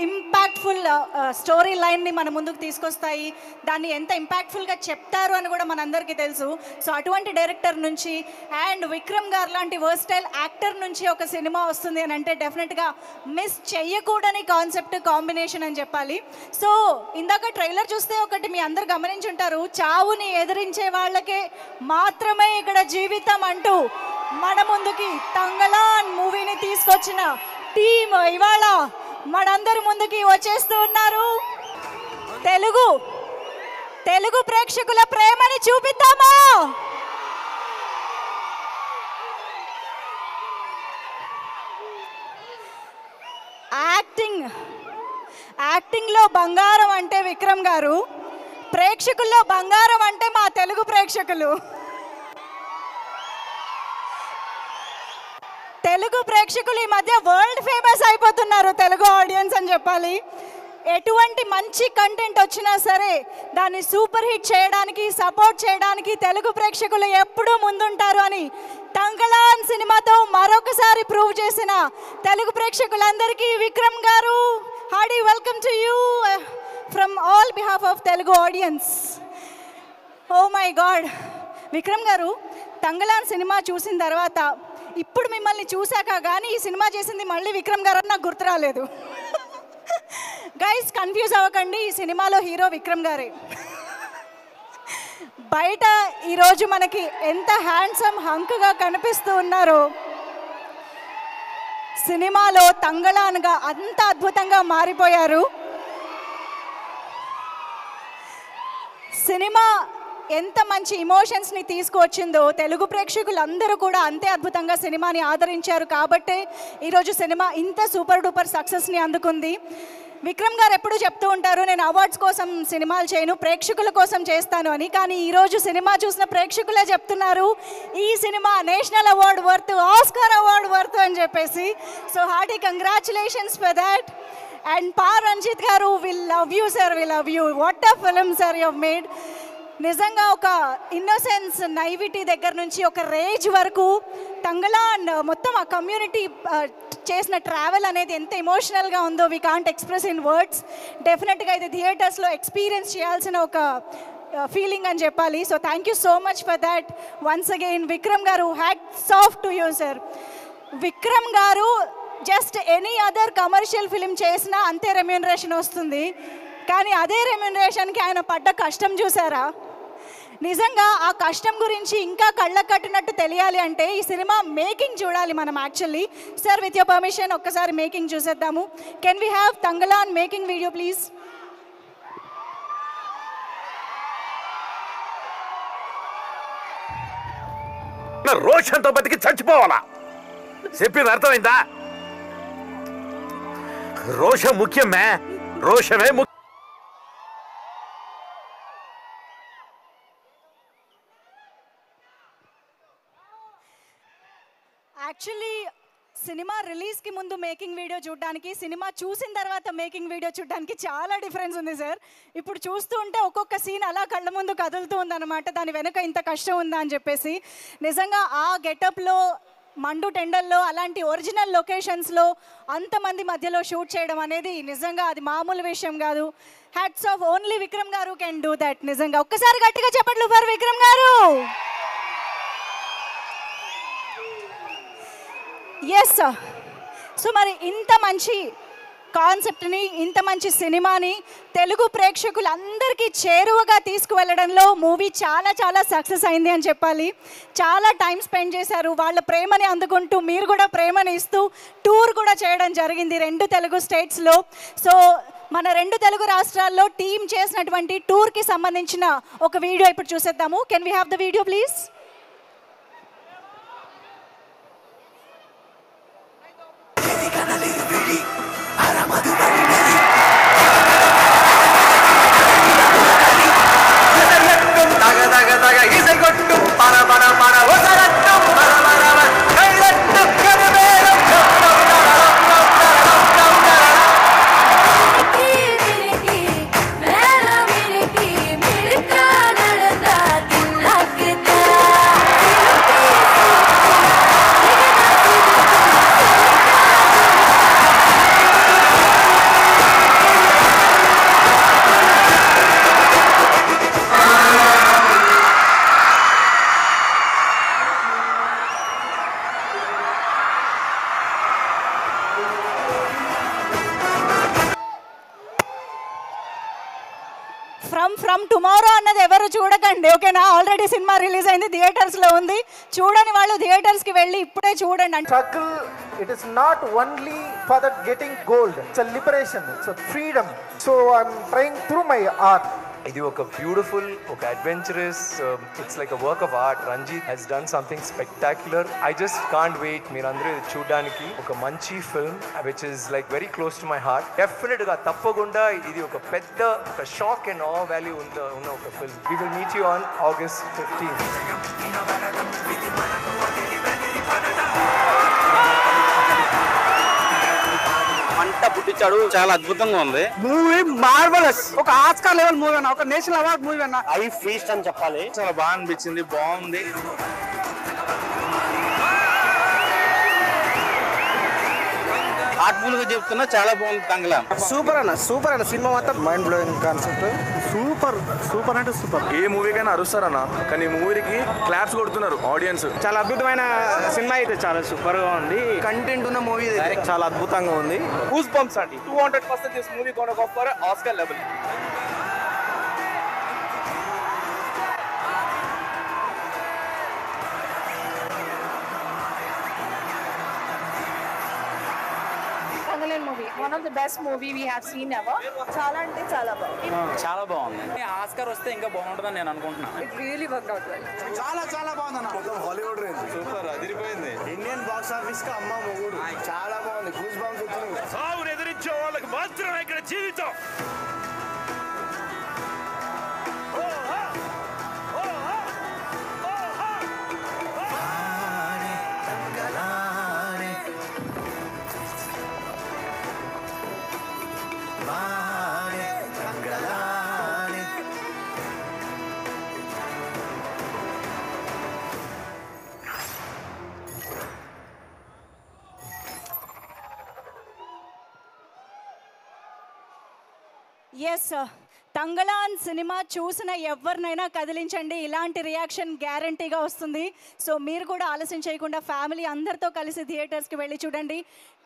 ఇంపాక్ట్ఫుల్ స్టోరీ లైన్ని మన ముందుకు తీసుకొస్తాయి, దాన్ని ఎంత ఇంపాక్ట్ఫుల్గా చెప్తారు అని కూడా మనందరికీ తెలుసు. సో అటువంటి డైరెక్టర్ నుంచి అండ్ విక్రమ్ గారు లాంటి వర్స్టైల్ యాక్టర్ నుంచి ఒక సినిమా వస్తుంది అని అంటే డెఫినెట్గా మిస్ చెయ్యకూడని కాన్సెప్ట్ కాంబినేషన్ అని చెప్పాలి. సో ఇందాక ట్రైలర్ చూస్తే ఒకటి మీ అందరు గమనించుంటారు, చావుని ఎదిరించే వాళ్ళకే మాత్రమే ఇక్కడ జీవితం అంటూ మన ముందుకి తంగలాన్ మూవీని తీసుకొచ్చిన టీమ్ ఇవాళ మనందరి ముందుకి వచ్చేస్తూ ఉన్నారు. తెలుగు ప్రేక్షకుల ప్రేమని చూపిద్దామా? యాక్టింగ్లో బంగారం అంటే విక్రమ్ గారు, ప్రేక్షకుల్లో బంగారం అంటే మా తెలుగు ప్రేక్షకులు. తెలుగు ప్రేక్షకులు ఈ మధ్య వరల్డ్ ఫేమస్ అయిపోతున్నారు తెలుగు ఆడియన్స్ అని చెప్పాలి. ఎటువంటి మంచి కంటెంట్ వచ్చినా సరే దాన్ని సూపర్ హిట్ చేయడానికి, సపోర్ట్ చేయడానికి తెలుగు ప్రేక్షకులు ఎప్పుడూ ముందుంటారు అని తంగలాన్ సినిమాతో మరొకసారి ప్రూవ్ చేసిన తెలుగు ప్రేక్షకులందరికీ విక్రమ్ గారు, hearty welcome to you from all behalf of Telugu audience. Oh my god Vikram గారు, తంగలాన్ సినిమా చూసిన తర్వాత ఇప్పుడు మిమ్మల్ని చూశాక కానీ ఈ సినిమా చేసింది మళ్ళీ విక్రమ్ గారు అని నాకు గుర్తు రాలేదు. గైస్ కన్ఫ్యూజ్ అవ్వకండి, ఈ సినిమాలో హీరో విక్రమ్ గారే. బయట ఈరోజు మనకి ఎంత హ్యాండ్సమ్ హంక్గా కనిపిస్తూ ఉన్నారో, సినిమాలో తంగలాన్గా అంత అద్భుతంగా మారిపోయారు. సినిమా ఎంత మంచి ఇమోషన్స్ని తీసుకువచ్చిందో తెలుగు ప్రేక్షకులందరూ కూడా అంతే అద్భుతంగా సినిమాని ఆదరించారు. కాబట్టే ఈరోజు సినిమా ఇంత సూపర్ డూపర్ సక్సెస్ని అందుకుంది. విక్రమ్ గారు ఎప్పుడు చెప్తూ ఉంటారు, నేను అవార్డ్స్ కోసం సినిమాలు చేయను, ప్రేక్షకుల కోసం చేస్తాను అని. కానీ ఈరోజు సినిమా చూసిన ప్రేక్షకులే చెప్తున్నారు ఈ cinema national award worth, Oscar award worth అని చెప్పేసి. So hearty congratulations for that. And పా రంజిత్ గారు, will love you sir, will love you. What a film sir you have made. నిజంగా ఒక ఇన్నోసెన్స్, నైవిటీ దగ్గర నుంచి ఒక రేజ్ వరకు తంగలాన్ మొత్తం ఆ కమ్యూనిటీ చేసిన ట్రావెల్ అనేది ఎంత ఎమోషనల్గా ఉందో we can't express in words. డెఫినెట్గా ఇది థియేటర్స్లో ఎక్స్పీరియన్స్ చేయాల్సిన ఒక ఫీలింగ్ అని చెప్పాలి. So thank you so much for that once again. Vikram గారు, hats off to you sir. Vikram గారు just any other commercial film చేసినా అంతే రెమ్యూనరేషన్ వస్తుంది, కానీ అదే రెమ్యూనరేషన్కి ఆయన పడ్డ కష్టం చూసారా? నిజంగా ఆ కష్టం గురించి ఇంకా కళ్ళకు కట్టినట్టు తెలియాలి అంటే ఈ సినిమా మేకింగ్ చూడాలి మనం యాక్చువల్లీ. సార్ విత్ యువర్ పర్మిషన్ ఒక్కసారి మేకింగ్ చూసేద్దాము. Can we have Thangalaan making video please? రోషంతో బతికి చచ్చిపోవాలా? చెప్పింది అర్థమైందా? రోషం ముఖ్యమే, రోషమే ముఖ్యం. యాక్చువల్లీ సినిమా రిలీజ్కి ముందు మేకింగ్ వీడియో చూడడానికి, సినిమా చూసిన తర్వాత మేకింగ్ వీడియో చూడడానికి చాలా డిఫరెన్స్ ఉంది సార్. ఇప్పుడు చూస్తూ ఉంటే ఒక్కొక్క సీన్ అలా కళ్ళ ముందు కదులుతూ ఉందన్నమాట, దాని వెనుక ఇంత కష్టం ఉందా అని చెప్పేసి. నిజంగా ఆ గెటప్లో, మండు టెండల్లో, అలాంటి ఒరిజినల్ లొకేషన్స్లో అంతమంది మధ్యలో షూట్ చేయడం అనేది నిజంగా అది మామూలు విషయం కాదు. హ్యాట్స్ ఆఫ్, ఓన్లీ విక్రమ్ గారు కెన్ డూ దట్. నిజంగా ఒక్కసారి గట్టిగా చెప్పట్లు ఫర్ విక్రమ్ గారు. ఎస్. సో మరి ఇంత మంచి కాన్సెప్ట్ని, ఇంత మంచి సినిమాని తెలుగు ప్రేక్షకులందరికీ చేరువగా తీసుకువెళ్ళడంలో మూవీ చాలా చాలా సక్సెస్ అయింది అని చెప్పాలి. చాలా టైం స్పెండ్ చేశారు. వాళ్ళ ప్రేమని అందుకుంటూ మీరు కూడా ప్రేమని ఇస్తూ టూర్ కూడా చేయడం జరిగింది 2 తెలుగు స్టేట్స్లో. సో మన 2 తెలుగు రాష్ట్రాల్లో టీం చేసినటువంటి టూర్కి సంబంధించిన ఒక వీడియో ఇప్పుడు చూసేద్దాము. Can we have the video please? From tomorrow అన్నది ఎవరు చూడకండి, ఓకేనా? ఆల్రెడీ సినిమా రిలీజ్ అయింది, థియేటర్స్లో ఉంది. చూడని వాళ్ళు థియేటర్స్కి వెళ్ళి ఇప్పుడే చూడండి. Struggle, it is not only for that getting gold, it's a liberation, it's a freedom. So I'm trying through my art. ఇది ఒక బ్యూటిఫుల్, ఒక adventurous, it's like a work of art. Ranjith he's done something spectacular. I just can't wait మీరందరూ ఇది చూడడానికి. ఒక మంచి film which is like very close to my heart. డెఫినెట్గా తప్పకుండా ఇది ఒక పెద్ద ఒక షాక్ అండ్ ఆ వాల్యూ ఉన్న ఒక film. We will meet you on August 15th. పంట పుట్టించాడు, చాలా అద్భుతంగా ఉంది మూవీ. మార్వెలస్, ఒక ఆస్కార్ లెవెల్ మూవీ అన్న, ఒక నేషనల్ అవార్డ్ మూవీ అన్న. ఐ ఫీస్ట్ అని చెప్పాలి. చాలా బాగా అనిపించింది, బాగుంది. హార్ట్ఫుల్ గా చెప్తున్నా, చాలా బాగుంది. తంగళ సూపర్ అన్న, సూపర్ అన్న. సినిమా మాత్రం మైండ్ బ్లోయింగ్ కాన్సెప్ట్. సూపర్ అంటే సూపర్. ఏ మూవీకైనా అరుస్తారన్న, కానీ మూవీకి క్లాప్స్ కొడుతున్నారు ఆడియన్స్. చాలా అద్భుతమైన సినిమా అయితే, చాలా సూపర్ గా ఉంది. కంటెంట్ ఉన్న మూవీ చాలా అద్భుతంగా ఉంది. గూస్ బంప్స్ అండి. 200% this movie gonna go for Oscar level. Movie one of the best movie we have seen ever. చాలా అంటే చాలా బాగుంది. చాలా బాగుంది. ఆస్కార్ వస్తే ఇంకా బాగుంటుందని నేను అనుకుంటున్నాను. It really work out well. చాలా బాగుంది అన్న. హాలీవుడ్ రేంజ్ సూపర్, అదిరిపోయింది. ఇండియన్ బాక్స్ ఆఫీస్ కి అమ్మ మొగుడు చాలా బాగుంది. గూస్ బంప్స్ వచ్చింది. సావును ఎదిరించే వాళ్ళకి మాత్రమే ఇక్కడ జీవితం. ఎస్, తంగళాన్ సినిమా చూసిన ఎవరినైనా కదిలించండి, ఇలాంటి రియాక్షన్ గ్యారంటీగా వస్తుంది. సో మీరు కూడా ఆలస్యం చేయకుండా ఫ్యామిలీ అందరితో కలిసి థియేటర్స్కి వెళ్ళి చూడండి.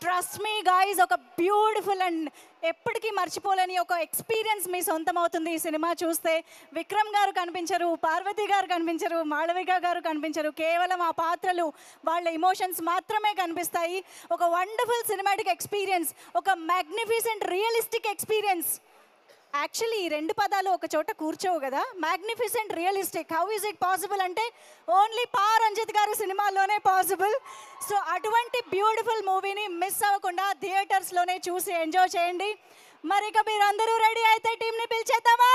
ట్రస్ట్ మీ గాయ్స్, ఒక బ్యూటిఫుల్ అండ్ ఎప్పటికీ మర్చిపోలేని ఒక ఎక్స్పీరియన్స్ మీ సొంతం అవుతుంది ఈ సినిమా చూస్తే. విక్రమ్ గారు కనిపించరు, పార్వతి గారు కనిపించరు, మాళవిక గారు కనిపించరు. కేవలం ఆ పాత్రలు, వాళ్ళ ఎమోషన్స్ మాత్రమే కనిపిస్తాయి. ఒక వండర్ఫుల్ సినిమాటిక్ ఎక్స్పీరియన్స్, ఒక మ్యాగ్నిఫిసెంట్ రియలిస్టిక్ ఎక్స్పీరియన్స్. యాక్చువల్లీ ఈ 2 పదాలు ఒక చోట కూర్చోవు కదా. Magnificent realistic, how is it possible అంటే ఓన్లీ రంజిత్ గారు సినిమాలోనే పాసిబుల్. సో అటువంటి బ్యూటిఫుల్ మూవీని మిస్ అవ్వకుండా థియేటర్స్లోనే చూసి ఎంజాయ్ చేయండి. మరి ఇక మీరు అందరూ రెడీ అయితే టీంని పిలిచేద్దామా?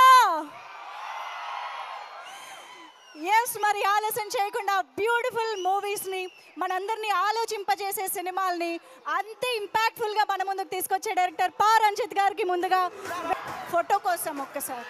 ఎస్, మరి ఆలస్యం చేయకుండా బ్యూటిఫుల్ మూవీస్ని, మనందరినీ ఆలోచింపజేసే సినిమాల్ని అంతే ఇంపాక్ట్ఫుల్గా మన ముందుకు తీసుకొచ్చే డైరెక్టర్ రంజిత్ గారికి ముందుగా ఫోటో కోసం ఒక్కసారి.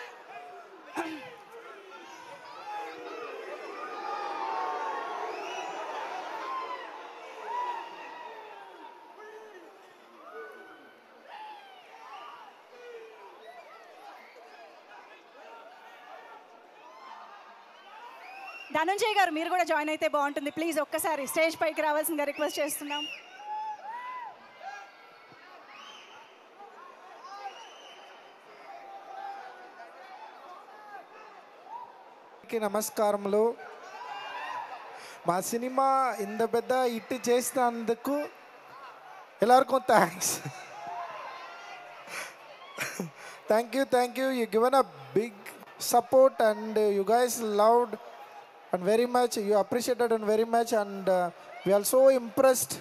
ధనంజయ్ గారు మీరు కూడా జాయిన్ అయితే బాగుంటుంది. ప్లీజ్ ఒక్కసారి స్టేజ్ పైకి రావాల్సిందిగా రిక్వెస్ట్ చేస్తున్నాం. అందరికీ నమస్కారములు. మా సినిమా ఇంత పెద్ద హిట్ చేసినందుకు ಎಲ್ಲರಿಗೂ thanks. Thank you. You given a big support and you guys loved and very much. You appreciated and very much, and we are so impressed.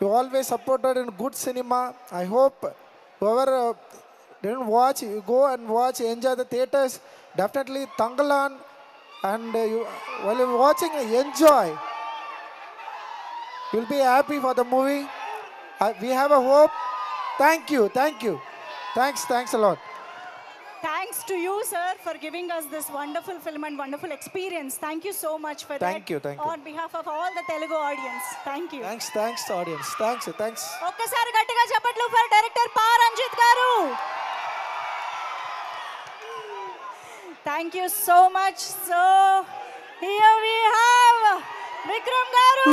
You always supported in good cinema. I hope whoever didn't watch, you go and watch, enjoy the theaters. Definitely Tangalan, and you, while you're watching, enjoy. You'll be happy for the movie. We have a hope. Thank you. Thanks a lot. Thanks to you, sir, for giving us this wonderful film and wonderful experience. Thank you so much for Thank that. you. On behalf of all the Telugu audience, thank you. Thanks audience. Thanks. ఒక్కసారి గట్టిగా చప్పట్లు for director పా రంజిత్ గారు. Thank you so much. So here we have Vikram garu.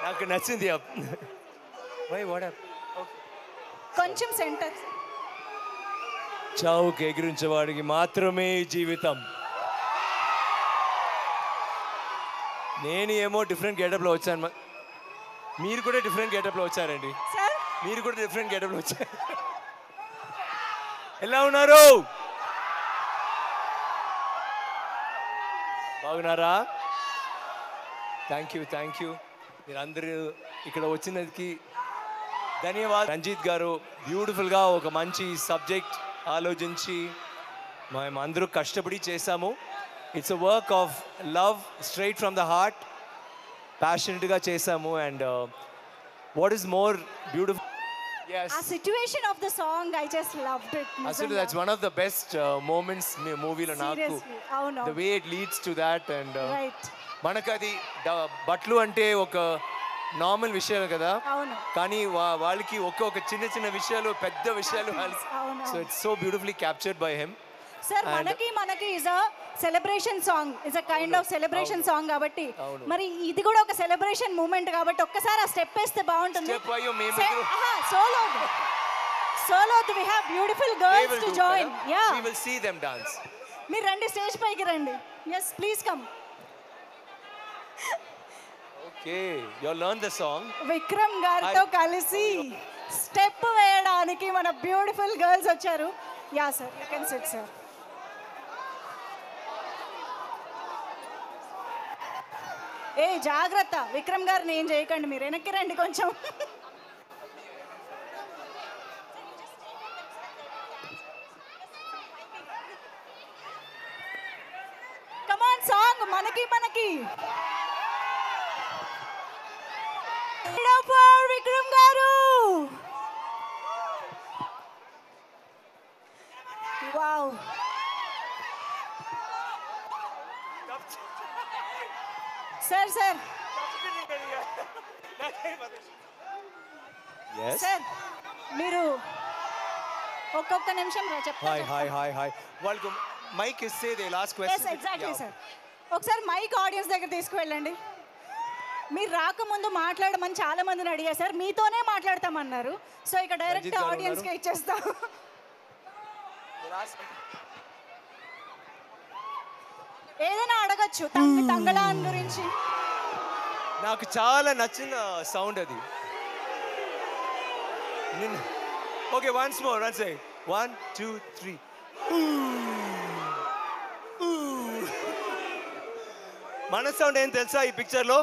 నాకు నచ్చింది. కొంచెం centre. చావుకి ఎగిరించేవాడికి మాత్రమే జీవితం. నేను ఏమో డిఫరెంట్ గెటప్లో వచ్చాను, మీరు కూడా డిఫరెంట్ గెటప్లో వచ్చారండి. మీరు కూడా డిఫరెంట్ గెటప్లో వచ్చారు. ఎలా ఉన్నారు? బాగున్నారా? Thank you. మీరందరూ ఇక్కడ వచ్చినందుకు ధన్యవాదాలు. రంజిత్ గారు బ్యూటిఫుల్గా ఒక మంచి సబ్జెక్ట్ ఆలోచించి మేము అందరూ కష్టపడి చేశాము. It's a work of love, straight from the heart, ప్యాషనెట్గా చేశాము. And what is more beautiful, ఆ situation of the song I just loved it. అసలు that's one of the best moments మూవీలో నాకు. The way it leads to that. And మనకు అది బట్టలు అంటే ఒక నార్మల్ విషయాలు కదా, కానీ వాళ్ళకి ఒక్కొక్క చిన్న విషయాలు, పెద్ద విషయాలు. So it's so beautifully captured by him. Sir మనకి is a celebration song, is a kind of celebration song కాబట్టి మరి ఇది కూడా ఒక సెలబ్రేషన్ మూమెంట్ కాబట్టి ఒక్కసారి ఆ స్టెప్ వేస్తే బాగుంటుంది. Solo we have beautiful girls to join. Yeah, we will see them dance. మీరు రండి, స్టేజ్ పైకి రండి. yes please come. Okay, you learn the song. Vikram గారితో కలిసి స్టెప్ వేయడానికి మన బ్యూటిఫుల్ గర్ల్స్ వచ్చారు. Yeah sir, you can sit sir. ఏ జాగ్రత్త, విక్రమ్ గారిని ఏం చేయకండి, మీరు వెనక్కి రండి కొంచెం. కమాన్, సాంగ్ మనకి విక్రమ్ గారు. వావ్, సార్ సార్ మీరు ఒక్కొక్క నిమిషం చెప్తారు. హాయ్ వాళ్ళకు మైక్ ఇస్తే they last question. Exactly sir, ఒకసారి మైక్ ఆడియన్స్ దగ్గర తీసుకువెళ్ళండి. మీరు రాకముందు మాట్లాడమని చాలా మందిని అడిగారు సార్, మీతోనే మాట్లాడతామన్నారు. సో ఇక డైరెక్ట్ ఆడియన్స్కి ఇచ్చేస్తాం. ఏదైనా అడగచ్చు తంగళాన్ గురించి. నాకు చాలా నచ్చిన సౌండ్ అది. ఓకే, వన్స్ మోర్, వన్స్ సే 1 2 3. మన సౌండ్ ఏం తెలుసా ఈ పిక్చర్ లో?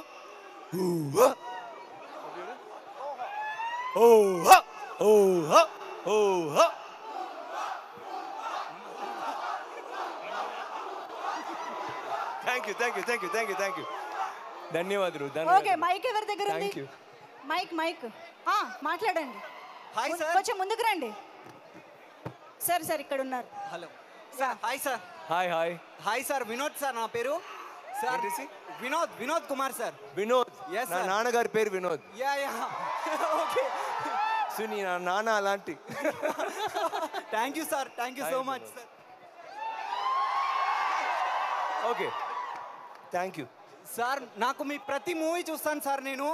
Thank you. ధన్యవాదాలు. ఓకే, మైక్ ఎవరి దగ్గర ఉంది? మైక్ మాట్లాడండి. హాయ్ సార్, కొంచెం ముందుకు రండి. సార్ ఇక్కడ ఉన్నారు. Hello sir. Hi sir, Vinod sir నా పేరు. Sir Vinod Kumar sir. వినోద్, నా నాన్నగారి పేరు వినోద్. ఓకే, సునీ నా నాన్న అలాంటి. Thank you sir, thank you so much sir. Okay, thank you sir. నాకు మీ ప్రతి మూవీ చూస్తాను సార్. నేను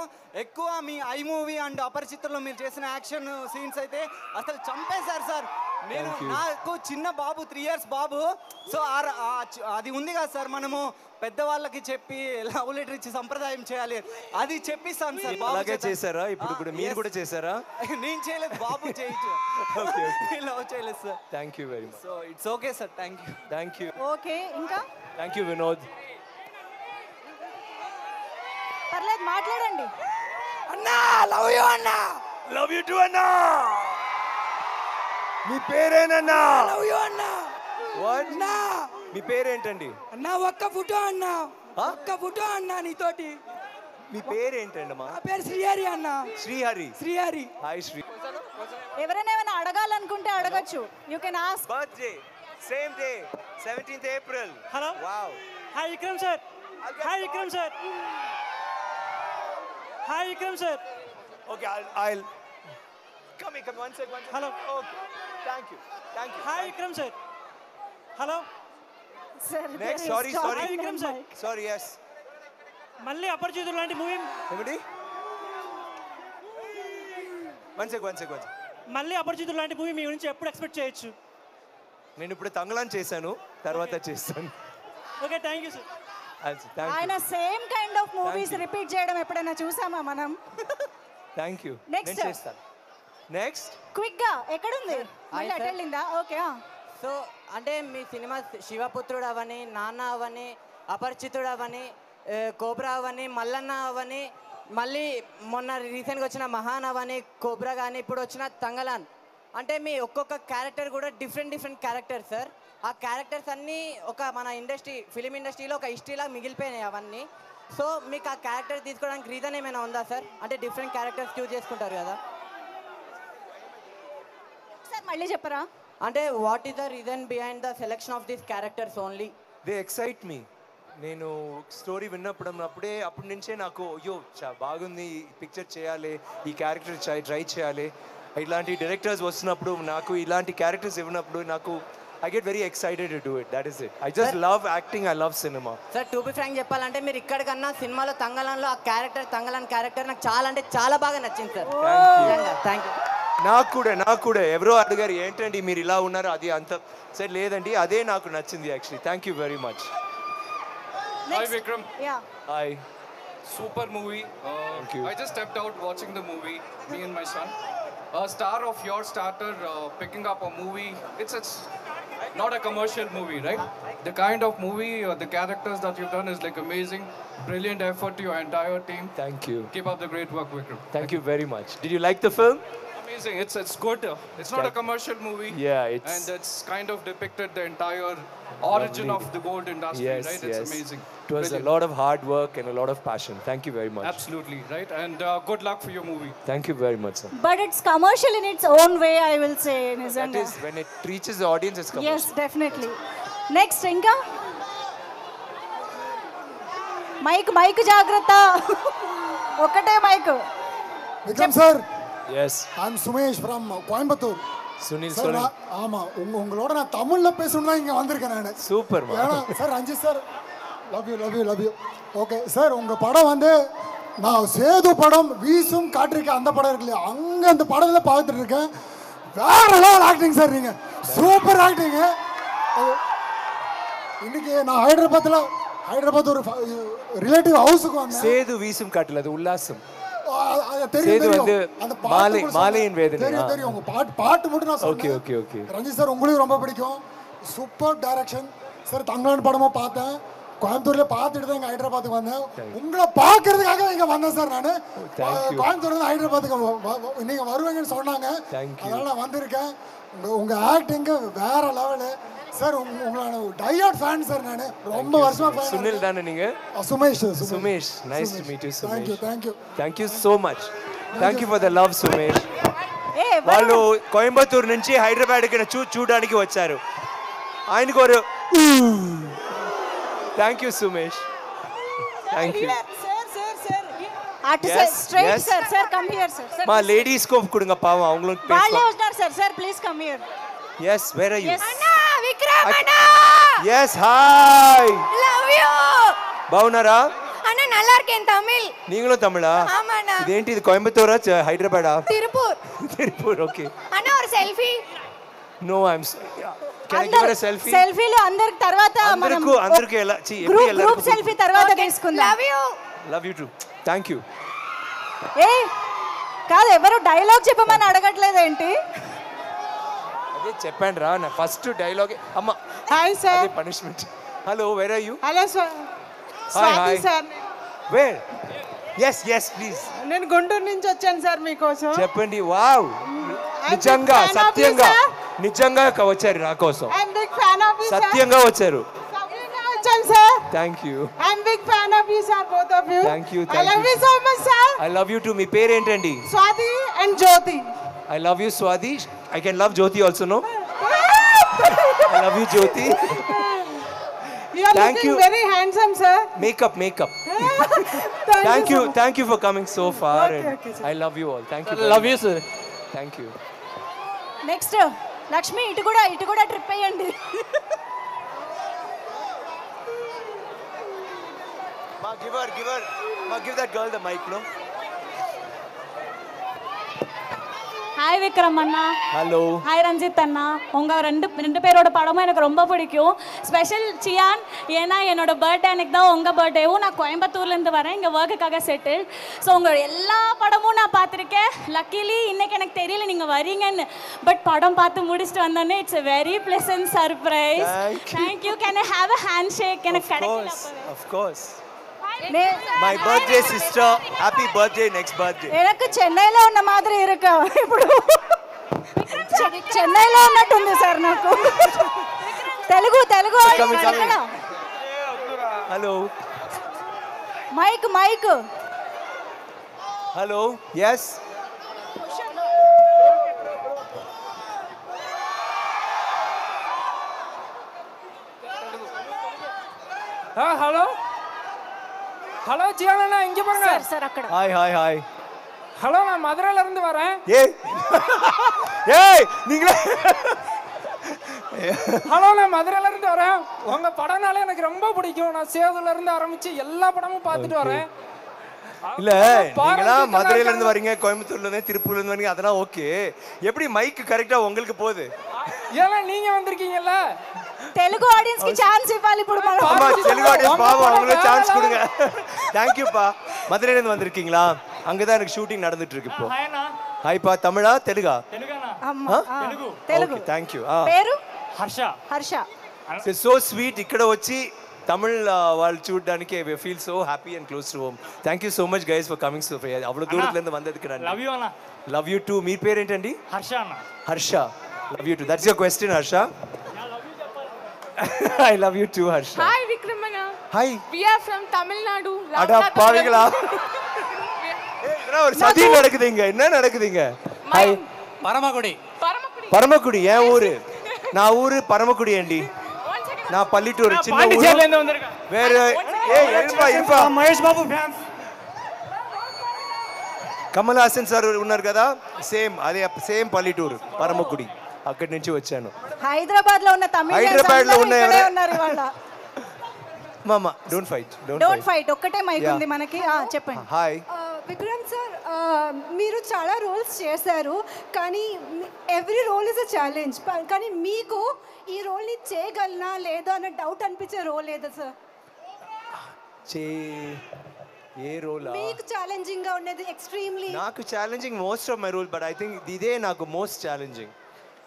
ఎక్కువ మీ ఐ మూవీ అండ్ అపరిచితుల్లో మీరు చేసిన యాక్షన్ సీన్స్ అయితే అసలు చంపేశారు సార్. నేను Thank you. నాకు చిన్న బాబు 3 years బాబు. సో అది ఉంది కదా సార్, మనము పెద్దవాళ్ళకి చెప్పి లవ్ లెటర్ ఇచ్చి సంప్రదాయం చేయాలి, అది చెప్పిస్తాను సార్. బాబు అలాగే చేశారా? ఇప్పుడు మీరు కూడా చేశారా? నేను చేయలేదు, బాబు చేయొచ్చు. ఓకే లవ్ చేయలేదు sir. Thank you very much. So it's okay sir. Thank you. Okay, ఇంకా థ్యాంక్ యూ వినోద్. పర్లేదు మాట్లాడండి. అన్నా లవ్ యూ అన్నా. లవ్ యూ టు అన్నా. మీ పేరేనన్నా? లవ్ యూ అన్నా. వాట్? మీ పేరేంటండి? అన్నా ఒక్క ఫోటో అన్నా, ఒక్క ఫోటో అన్నా నీతోటి. మీ పేరేంటండి అమ్మా? నా పేరు శ్రీహరి అన్నా. శ్రీహరి. శ్రీహరి. హాయ్ శ్రీ. ఎవరైనా ఏమైనా అడగాలనుకుంటే అడగచ్చు. You can ask. Birthday same day 17th April. Hello. Wow. Hi Vikram sir. Hi Vikram sir. Hi Vikram sir. Okay I'll come one sec. Hello. Okay thank you. Hi Vikram sir. Hello. Next sorry hi Vikram sir. Sorry yes. మళ్ళీ అపరిచితుడు లాంటి movie. ఏమిటి? One sec మళ్ళీ అపరిచితుడు లాంటి movie మీ గురించి ఎప్పుడు expect చేయొచ్చు? నేను ఇప్పుడు తంగళాన్ చేశాను, తర్వాత చేస్తాను. Okay thank you sir. ఆయన same kind of movies repeat చేయడం ఎప్పుడైనా చూసామా మనం? Thank you. Next. నేను చేస్తాను. నెక్స్ట్ క్విక్ గా ఎక్కడుంది? మళ్ళీ అటు వెళ్ళిందా? ఓకే. సో అంటే మీ సినిమా శివపుత్రుడు అవని, నాన్న అవని, అపరిచితుడు అవని, కోబ్రా అవని, మల్లన్న అవని, మళ్ళీ మొన్న రీసెంట్గా వచ్చిన మహాన్ అవని, కోబ్రా కానీ ఇప్పుడు వచ్చిన తంగలాన్, అంటే మీ ఒక్కొక్క క్యారెక్టర్ కూడా డిఫరెంట్ క్యారెక్టర్ సార్. ఆ క్యారెక్టర్స్ అన్నీ ఒక మన ఫిలిం ఇండస్ట్రీలో ఒక హిస్టరీలా మిగిలిపోయినాయి అవన్నీ. సో మీకు ఆ క్యారెక్టర్ తీసుకోవడానికి రీజన్ ఏమైనా ఉందా సార్? అంటే డిఫరెంట్ క్యారెక్టర్స్ చూస్ చేసుకుంటారు కదా సార్, మళ్ళీ చెప్పరా? అంటే what is the reason behind the selection of these characters only? They excite me. నేను స్టోరీ అప్పటి నుంచే నాకు అయ్యో బాగుంది, ఈ పిక్చర్ చేయాలి, ఈ క్యారెక్టర్ ట్రై చేయాలి. ఇలాంటి డైరెక్టర్స్ వస్తున్నప్పుడు, నాకు ఇలాంటి క్యారెక్టర్స్ ఇవ్వనప్పుడు నాకు I get very excited to do it. That is it. I just love acting. I love cinema. Sir to be frank చెప్పాలంటే మీరు ఇక్కడికన్నా సినిమాలో తంగలాన్లో ఆ క్యారెక్టర్, తంగలాన్ క్యారెక్టర్ నాకు చాలా అంటే చాలా బాగా నచ్చింది సార్. Thank you. నాకు కూడా ఎవరో అడిగారు ఏంటండి మీరు ఇలా ఉన్నారు, అది అంత సరే లేదండి, అదే నాకు నచ్చింది actually. Thank you very much. Hi Vikram. Yeah. Hi. Super movie. Thank you. I just stepped out watching the movie, me and my son. A star of your starter picking up a movie. It's not a commercial movie, right? The kind of movie, the characters that you've done is like amazing. Brilliant effort to your entire team. Thank you. Keep up the great work, Vikram. Thank you very much. Did you like the film? Amazing. It's good. It's not a commercial movie. Yeah, it's... And it's kind of depicted the entire origin of the gold industry, yes, right? It's yes. amazing. It was Brilliant. a lot of hard work and a lot of passion. Thank you very much. Absolutely, right? And good luck for your movie. Thank you very much, sir. But it's commercial in its own way, I will say. That is, when it reaches the audience, it's commercial. Yes, definitely. Next, ఇంకా mike జాగ్రత్త. ఒకటే mike. Vikram sir. Yes. I'm Sumesh from Coimbatore. Sunil. ஆமா, உங்களோட நான் தமிழ்ல பேசணும் தான் இங்க வந்திருக்கேன் நான். சூப்பர் மா. Sir Ranjith sir, love you. Okay sir, உங்க படம் வந்து நான் சேது படம் வீசும் காற்றிருக்க அந்த படம் இருக்கு இல்லையா, அங்க அந்த படத்துல பார்த்துட்டு இருக்கேன். வேற லெவல் ஆக்டிங் சார், நீங்க சூப்பர் ஆக்டிங். இன்னைக்கு நான் ஹைதராபாத் ஒரு ரிலேட்டிவ் ஹவுஸுக்கு வந்தேன். சேது வீசும் காற்றில் அது உல்லாசம். சேது வந்து மாலையின் வேதனை. தெரியும் உங்க பாட்டு மட்டும் நான் சொல்றேன். ஓகே. ரஞ்சித் சார் உங்களுக்கு ரொம்ப பிடிக்கும். Super direction sir. தங்கலான் படமும் பார்த்தேன், கோயம்புத்தூர்ல பார்த்துட்டு தான் இங்க ஹைதராபாத்துக்கு வந்தேன். உங்களை பார்க்கறதுக்காக இங்க வந்தேன் சார். நான் கோயம்புத்தூர்ல ஹைதராபாத்துக்கு நீங்க வருவீங்கன்னு சொன்னாங்க, அதனால நான் வந்திருக்கேன். உங்க ஆக்டிங் வேற லெவலு சார். உங்களான டயர்ட் ஃபேன் சார். நான் ரொம்ப வருஷமா ஃபேன். சுனில் தானே நீங்க? Sumesh. Nice to meet you Sumesh. Thank you so much. Thank you for the love Sumesh. వాళ్ళు కోయంబత్తూరు నుంచి హైదరాబాద్కి చూడడానికి వచ్చారు. ఆయనకు ఒక thank you Sumesh. Thank you. Straight sir, come here sir. మా లేడీస్ को கொடுங்க பாவம் அவங்களுக்கு பேசலாம். వాళ్ళే వస్తున్నారు sir, please come here. Yes, where are you? అన్నా విక్రమ్ అన్నా. Yes, hi. Love you. బాగున్నారా? అన్నా நல்லா இருக்கேன் தமிழ். நீங்களும் தமிழா? ஆமாண்ணா. ఇదేంటి ఇది కోయంబత్తూరా హైదరాబాదా? తిరుపూర్. ఓకే. అన్నా ఒక selfie. No I'm can I give her a selfie సెల్ఫీలు అందరికి తర్వాత మనం అందరికి ఎలా గ్రూప్ సెల్ఫీ తర్వాత తీసుకుందాం. Love you too thank you. ఏ కాదు ఎవరు డైలాగ్ చెప్పమని అడగట్లేదేంటి? అదే చెప్పండి రా నా ఫస్ట్ డైలాగ్. అమ్మ హాయ్ సార్. అదే punishment. Hello where are you? Hello sir. Swathi sir. Where? yes please. నేను గుంటూరు నుంచి వచ్చాను సార్ మీకోసం. చెప్పండి. వావ్, నిజంగా సత్యంగా నిజంగా వచ్చారు నా కోసం. I'm big fan of you sir. సత్యంగా వచ్చారు. వచ్చాను సార్. Thank you. I'm big fan of you sir, both of you. Thank you. I love you so much sir. I love you too. మీ పేరు ఏంటండి? Swathi and Jyothi. I love you Swathi. I can love Jyothi also. No I love you Jyothi. You are Thank looking you. very handsome, sir. Makeup. Thank you for coming so far. Okay, I love you all. Thank you. Love you, sir. Thank you. Next Lakshmi ఇటు కూడా trip అయ్యండి. Give that girl the mic, no? Hi Vikram அண்ணா. Hello. Hi Ranjith அண்ணா. உங்கள் ரெண்டு பேரோட படமும் எனக்கு ரொம்ப பிடிக்கும். ஸ்பெஷல் சியான், ஏன்னா என்னோட பர்த்டே அன்னைக்கு தான் உங்கள் பர்த்டேவும். நான் கோயம்புத்தூர்லேருந்து வரேன் இங்கே ஒர்க்குக்காக செட்டில். ஸோ உங்கள் எல்லா படமும் நான் பார்த்துருக்கேன். லக்கிலி இன்னைக்கு எனக்கு தெரியல நீங்கள் வரீங்கன்னு. பட் படம் பார்த்து முடிச்சுட்டு வந்தோடனே it's a very pleasant surprise. Thank you. Can I have a handshake? எனக்கு கிடைக்கல. Of course. My birthday sister, happy birthday next birthday. எனக்கு చెన్నైలో ఉన్న మాదిరి ఇరుక ఇప్పుడు చెన్నైలో ఉన్నట్టుంది సార్ నాకు. Telugu hello. Mic hello. yes hello ஜியானா, இங்க பாருங்க சார் அக்கட. ஹாய். ஹலோ, நான் மதுரையில இருந்து வரேன். நீங்களே. ஹலோ, நான் மதுரையில இருந்து வரேன். உங்க படம்னாலே எனக்கு ரொம்ப பிடிக்கும். நான் சேதுல இருந்து ஆரம்பிச்சு எல்லா படமும் பார்த்துட்டு வரேன். இல்ல நீங்களா மதுரையில இருந்து வரீங்க, கோயம்புத்தூர்ல இருந்து, திருப்பூர்ல இருந்து வரீங்க, அதெல்லாம் ஓகே. எப்படி மைக் கரெக்டா உங்களுக்கு போகுது? ஏன்னா நீங்க வந்திருக்கீங்கல்ல. తెలుగు ఆడియన్స్ కి ఛాన్స్ ఇవ్వాలి ఇప్పుడు మనం. ஆமா, తెలుగు ஆடியன்ஸ் பாவம், அவங்களுக்கு ఛాన్స్ கொடுங்க. Thank you பா. மதுரையில இருந்து வந்திருக்கீங்களா? அங்க தான் எனக்கு ஷூட்டிங் நடந்துட்டு இருக்கு இப்போ. ஹாய் பா. தமிழா தெலுங்கா? தெலுங்குனா. అమ్మ తెలుగు. Okay, thank you. పేరు హర్ష. ఇట్స్ సో స్వీట్ ఇక్కడ వచ్చి తమిళ్ వాళ్ళు చూడడానికి I feel so happy and close to home. Thank you so much guys for coming so far. అవ్వలో దూరத்துல இருந்து வந்ததுக்கு நன்றி. లవ్ యు అన్న. Love you too. మీ పేరు ఏంటండి? హర్ష అన్న. Harsha. Love you too. That's your question Harsha. I love you too, Harsha. Hi, Vikram Anna. Hi. We are from Tamil Nadu. அட பாவிகளா. ஒரு சதி நடக்குதுங்க. என்ன நடக்குதுங்க? ஹாய். பரமக்குடி ஏன் ஊரு? நான் ஊரு பரமக்குடி అండి. நான் பள்ளிட்டூர் சின்ன ஊரு. பாண்டிச்சேரில இருந்து வந்திருக்கேன். வேற இருப்பா. మహేష్ బాబు ఫ్యాన్స్. కమల్ హాసన్ సార్ ఉన్నారు కదా, సేమ్ అదే సేమ్ పల్లెటూరు పరమకుడి. అక్కడి నుంచి వచ్చాను. హైదరాబాద్ లో ఉన్న తమిళ హైదరాబాద్ లో ఉన్నారు ఇవాళ. మామా డోంట్ ఫైట్. ఒక్కటే మైక్ ఉంది మనకి. చెప్పండి. హాయ్ విక్రమ్ సార్, మీరు చాలా రోల్స్ చేశారు, కానీ every role is a challenge. కానీ మీకు ఈ రోల్ని చేయగలనా లేదా అన్న డౌట్ అనిపించే రోల్ లేదా సార్? ఏ రోల్ మీకు ఛాలెంజింగ్ గా ఉన్నది? ఎక్స్ట్రీమ్లీ నాకు challenging most of my role, but I think ఇదే నాకు మోస్ట్ ఛాలెంజింగ్.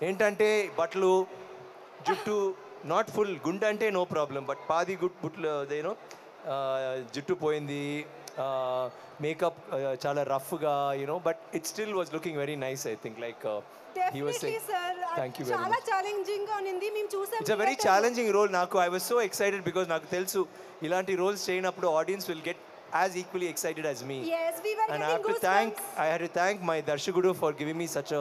ఏంటంటే బట్టలు, జుట్టు, నాట్ ఫుల్ గుండె అంటే నో ప్రాబ్లం, బట్ పాది బుట్లు అదేనో జుట్టు పోయింది, మేకప్ చాలా రఫ్గా you know, but it still was looking very nice. I think like he was saying thank you very much. చాలా ఛాలెంజింగ్ గా ఉంది, మేము చూసాం. It's a very challenging role. నాకు I was so excited because నాకు తెలుసు ఇలాంటి రోల్స్ చేయనప్పుడు audience will get as equally excited as me. Yes, we were and getting I had to thank my Darshagudu for giving me such a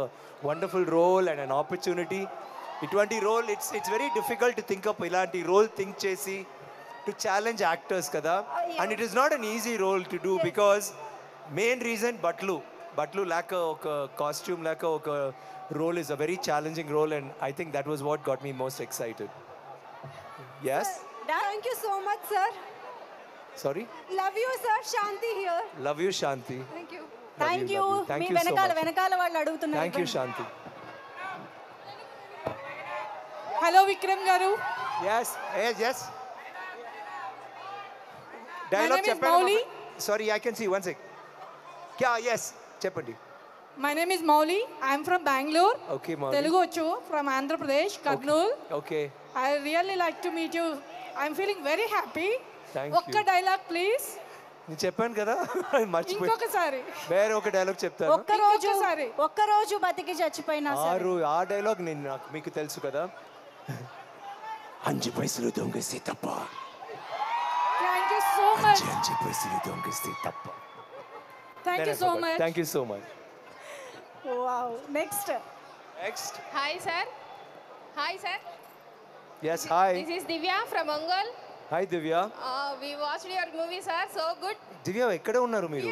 wonderful role and an opportunity. Itwanti role, it's very difficult to think of ilanti role think chesi to challenge actors kada, and it is not an easy role to do. Because main reason Batlu lack a costume, lack a role is a very challenging role, and I think that was what got me most excited. Yes, thank you so much sir. Sorry, love you sir. Shanti here. Love you Shanti. Thank you. మీ వెనకాల వాళ్ళు అడుగుతున్నారు. Thank you Shanti. Hello Vikram గారు. Yes, yes, yes. My Dialogue name is చెప్పండి. Mauli. Sorry, I can see. One sec. Yeah, yes. చెప్పండి. My name is Mauli. I am from Bangalore. Okay, Mauli. Telugu వచ్చు from Andhra Pradesh, Kurnool. Okay. I really like to meet you. I am feeling very happy. Thank ఒక్క you. Dialogue please. నేను చెప్పాను కదా మర్చిపోయి. ఇంకొకసారి. వేరే ఒక dialogue చెప్తాను. ఒక్కరోజు బతికి చచ్చిపోయినా సరే. ఆ డైలాగ్ నేను మీకు తెలుసు కదా. 5 పైసలు దొంగస్తే తప్ప. Thank you so much. 5 పైసలు దొంగస్తే తప్ప. Thank you so much. Thank you so much. Wow. Next. Hi, sir. Hi, sir. Yes, hi. This is Divya from Ongol. Hi, Divya. We watched your movie, sir. So good. దివ్య ఎక్కడ ఉన్నారు మీరు?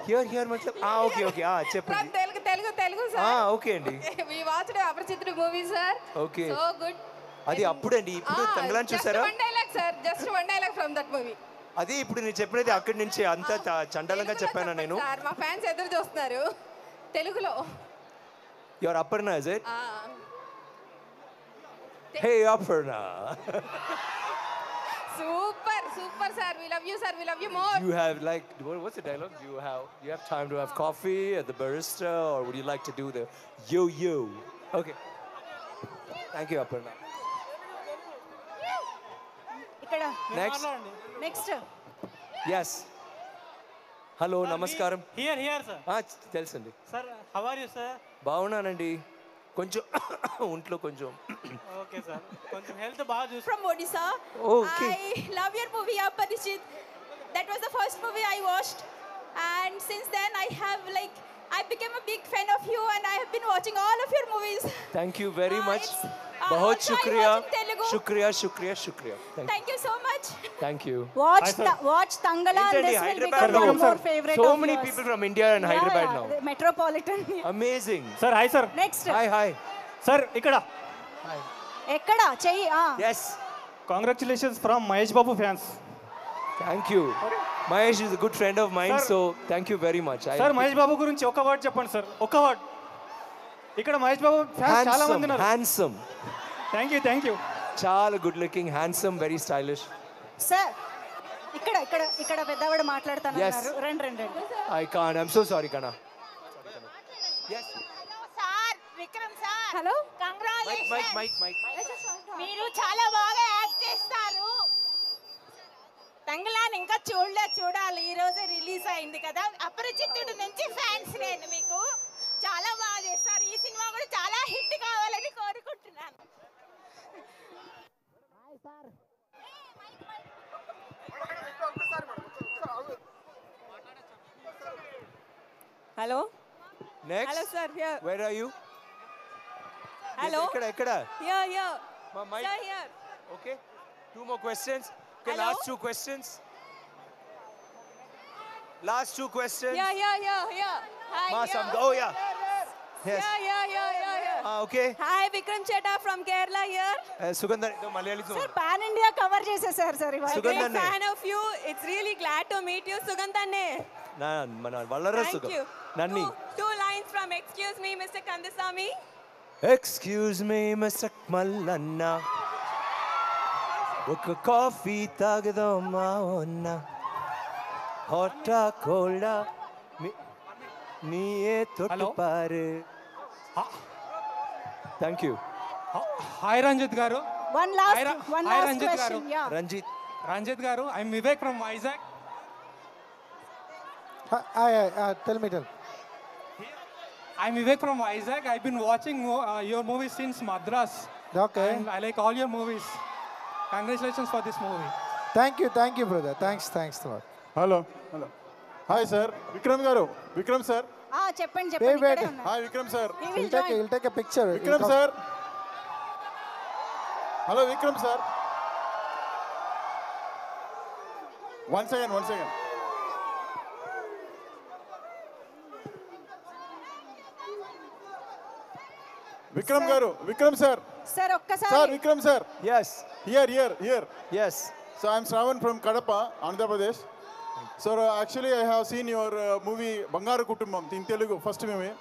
Here मतलब okay okay చెప్పండి. Telugu sir. Okay అండి. We watched Aparichitudu movie sir. Okay. So good. అది అప్పుడండి. ఇప్పుడు తంగలాన్ చూసారా? Just one dialogue sir. Just one dialogue from that movie. అది ఇప్పుడు నేను చెప్పినది అక్కడి నుంచి అంత చండాలంగా చెప్పానా నేను? సార్ మా ఫ్యాన్స్ ఎదురు చూస్తున్నారు తెలుగులో. Your Aparna is it? Hey Aparna. Super sir. We love you sir. We love you more. You have like what's the dialogue? You have time to have coffee at the barista, or would you like to do the yo? Okay. Thank you, Aparna. ఇక్కడ Next. Yes. Hello, namaskaram. Here sir. తెలుసండి. Sir, how are you sir? బాగున్నానండి. కొంచెం ఒంట్లో కొంచెం. Okay sir. కొంచెం health బాగా చూసి. From Odisha. Okay. I love your movie Aparijit. That was the first movie I watched, and since then I became a big fan of you, and I have been watching all of your movies. Thank you very much. बहुत शुक्रिया. Thank you so much. Thank you. Watch Tangalan. This will become one more favorite So of many yours. people from India and Hyderabad now. Metropolitan. Amazing. Sir, hi sir. Next. Hi. Sir, ఇక్కడ. ఎక్కడ చెయ్యి. Yes. Congratulations from Mahesh Babu fans. Thank you. Mahesh is a good friend of mine, Sir. so thank you very much. Sir, Mahesh Babu గురించి ఒక word చెప్పండి sir. ఒక word. ఇక్కడ Mahesh Babu fans చాలా మంది ఉన్నారు. Handsome. Thank you. చాలా good looking, handsome, very stylish. Sir ఇక్కడ పెద్దవాడు మాట్లాడుతున్నారు. రండి. I can't. I'm so sorry, Kana. Yes. Sir Vikram sir. Hello. Congratulations. Mike. మీరు చాలా బాగా యాక్ట్ చేస్తారు. తంగలాన్ ఇంకా చూడాలి. ఈ రోజు రిలీజ్ అయింది కదా. అపరిచితుడు నుంచి ఫ్యాన్స్ నేను మీకు. చాలా బాగా చేస్తారు. ఈ సినిమా కూడా చాలా హిట్ కావాలని కోరుకుంటున్నాను. Hello. Next. Hello sir. Here. Where are you? Hello. Ekkada? Here. Mike. Sir, here. Okay. 2 more questions. Okay, Hello? last 2 questions. Last 2 questions. Yeah. Hi. Masam. here. Oh yeah. Yes. Yeah. Okay. Hi, Vikram Cheta from Kerala here. Sugandhani, Malayali sir pan India cover చేసేసారు sir ఇవాళ. Sugandhani. Fan of you. It's really glad to meet you, Sugandhani. మన వల్లర Thank సుగం. you. నన్ని. Two lines from Excuse Me, Mr. Kandasamy. Excuse me, Mr. Mallanna. ఒక coffee తాగదామా అన్న. హాటా కోల్డా నీయే తొట్టు పారు. Thank you. Hi Ranjith గారు. One last Ranjith గారు. question. Yeah. Ranjith గారు, I'm Vivek from Vizag. Tell me. I'm Vivek from Vizag. I've been watching your movies since Madras. Okay. And I like all your movies. Congratulations for this movie. Thank you, brother. Thanks a lot. Hello. Hi, sir. Vikram garu. Vikram, sir. చెప్పండి. Wait. Hi, Vikram, sir. He'll take a picture. Vikram, sir. Hello, Vikram, sir. One second. Vikram garu. Vikram, sir. Sir ఒక్కసారి. Sir, Vikram, sir. Yes. Here. Yes. So I'm Shravan from Kadapa, Andhra Pradesh. So actually I have seen your movie Bangaru Kutumbam in Telugu, first movie.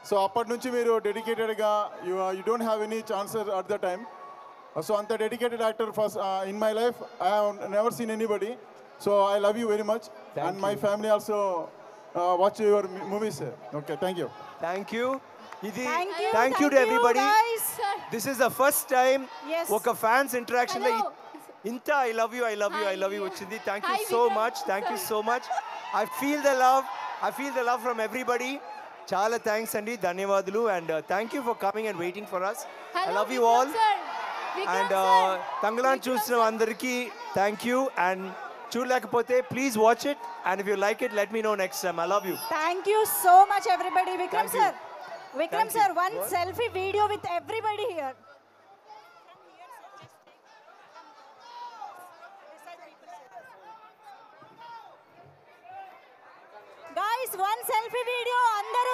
సో అప్పటి నుంచి మీరు డెడికేటెడ్గా you don't have any chances at the time. So అంత dedicated actor first in my life I have never seen anybody. So I love you very much and my family also watch your movies. Okay, thank you. Thank you. ఇది Thank you, thank you to thank you, everybody. guys. This is the first time Yes. ఒక fans ఇంటరాక్షన్లో Hello. ఇంత I love you వచ్చింది. Thank you Hi, so Vikram. మచ్. Thank you so much. I feel the love from everybody. చాలా thanks అండి, ధన్యవాదాలు. And thank you for coming and waiting for us. I love you all. And Thangalaan చూసిన అందరికీ thank you. And చూడలేకపోతే please watch it. And if you like it let me know next time. I love you. Thank you so much, everybody. Vikram Thank you. sir. Vikram Thank sir, you. one What? selfie video with everybody here. Guys, one selfie video. Andaru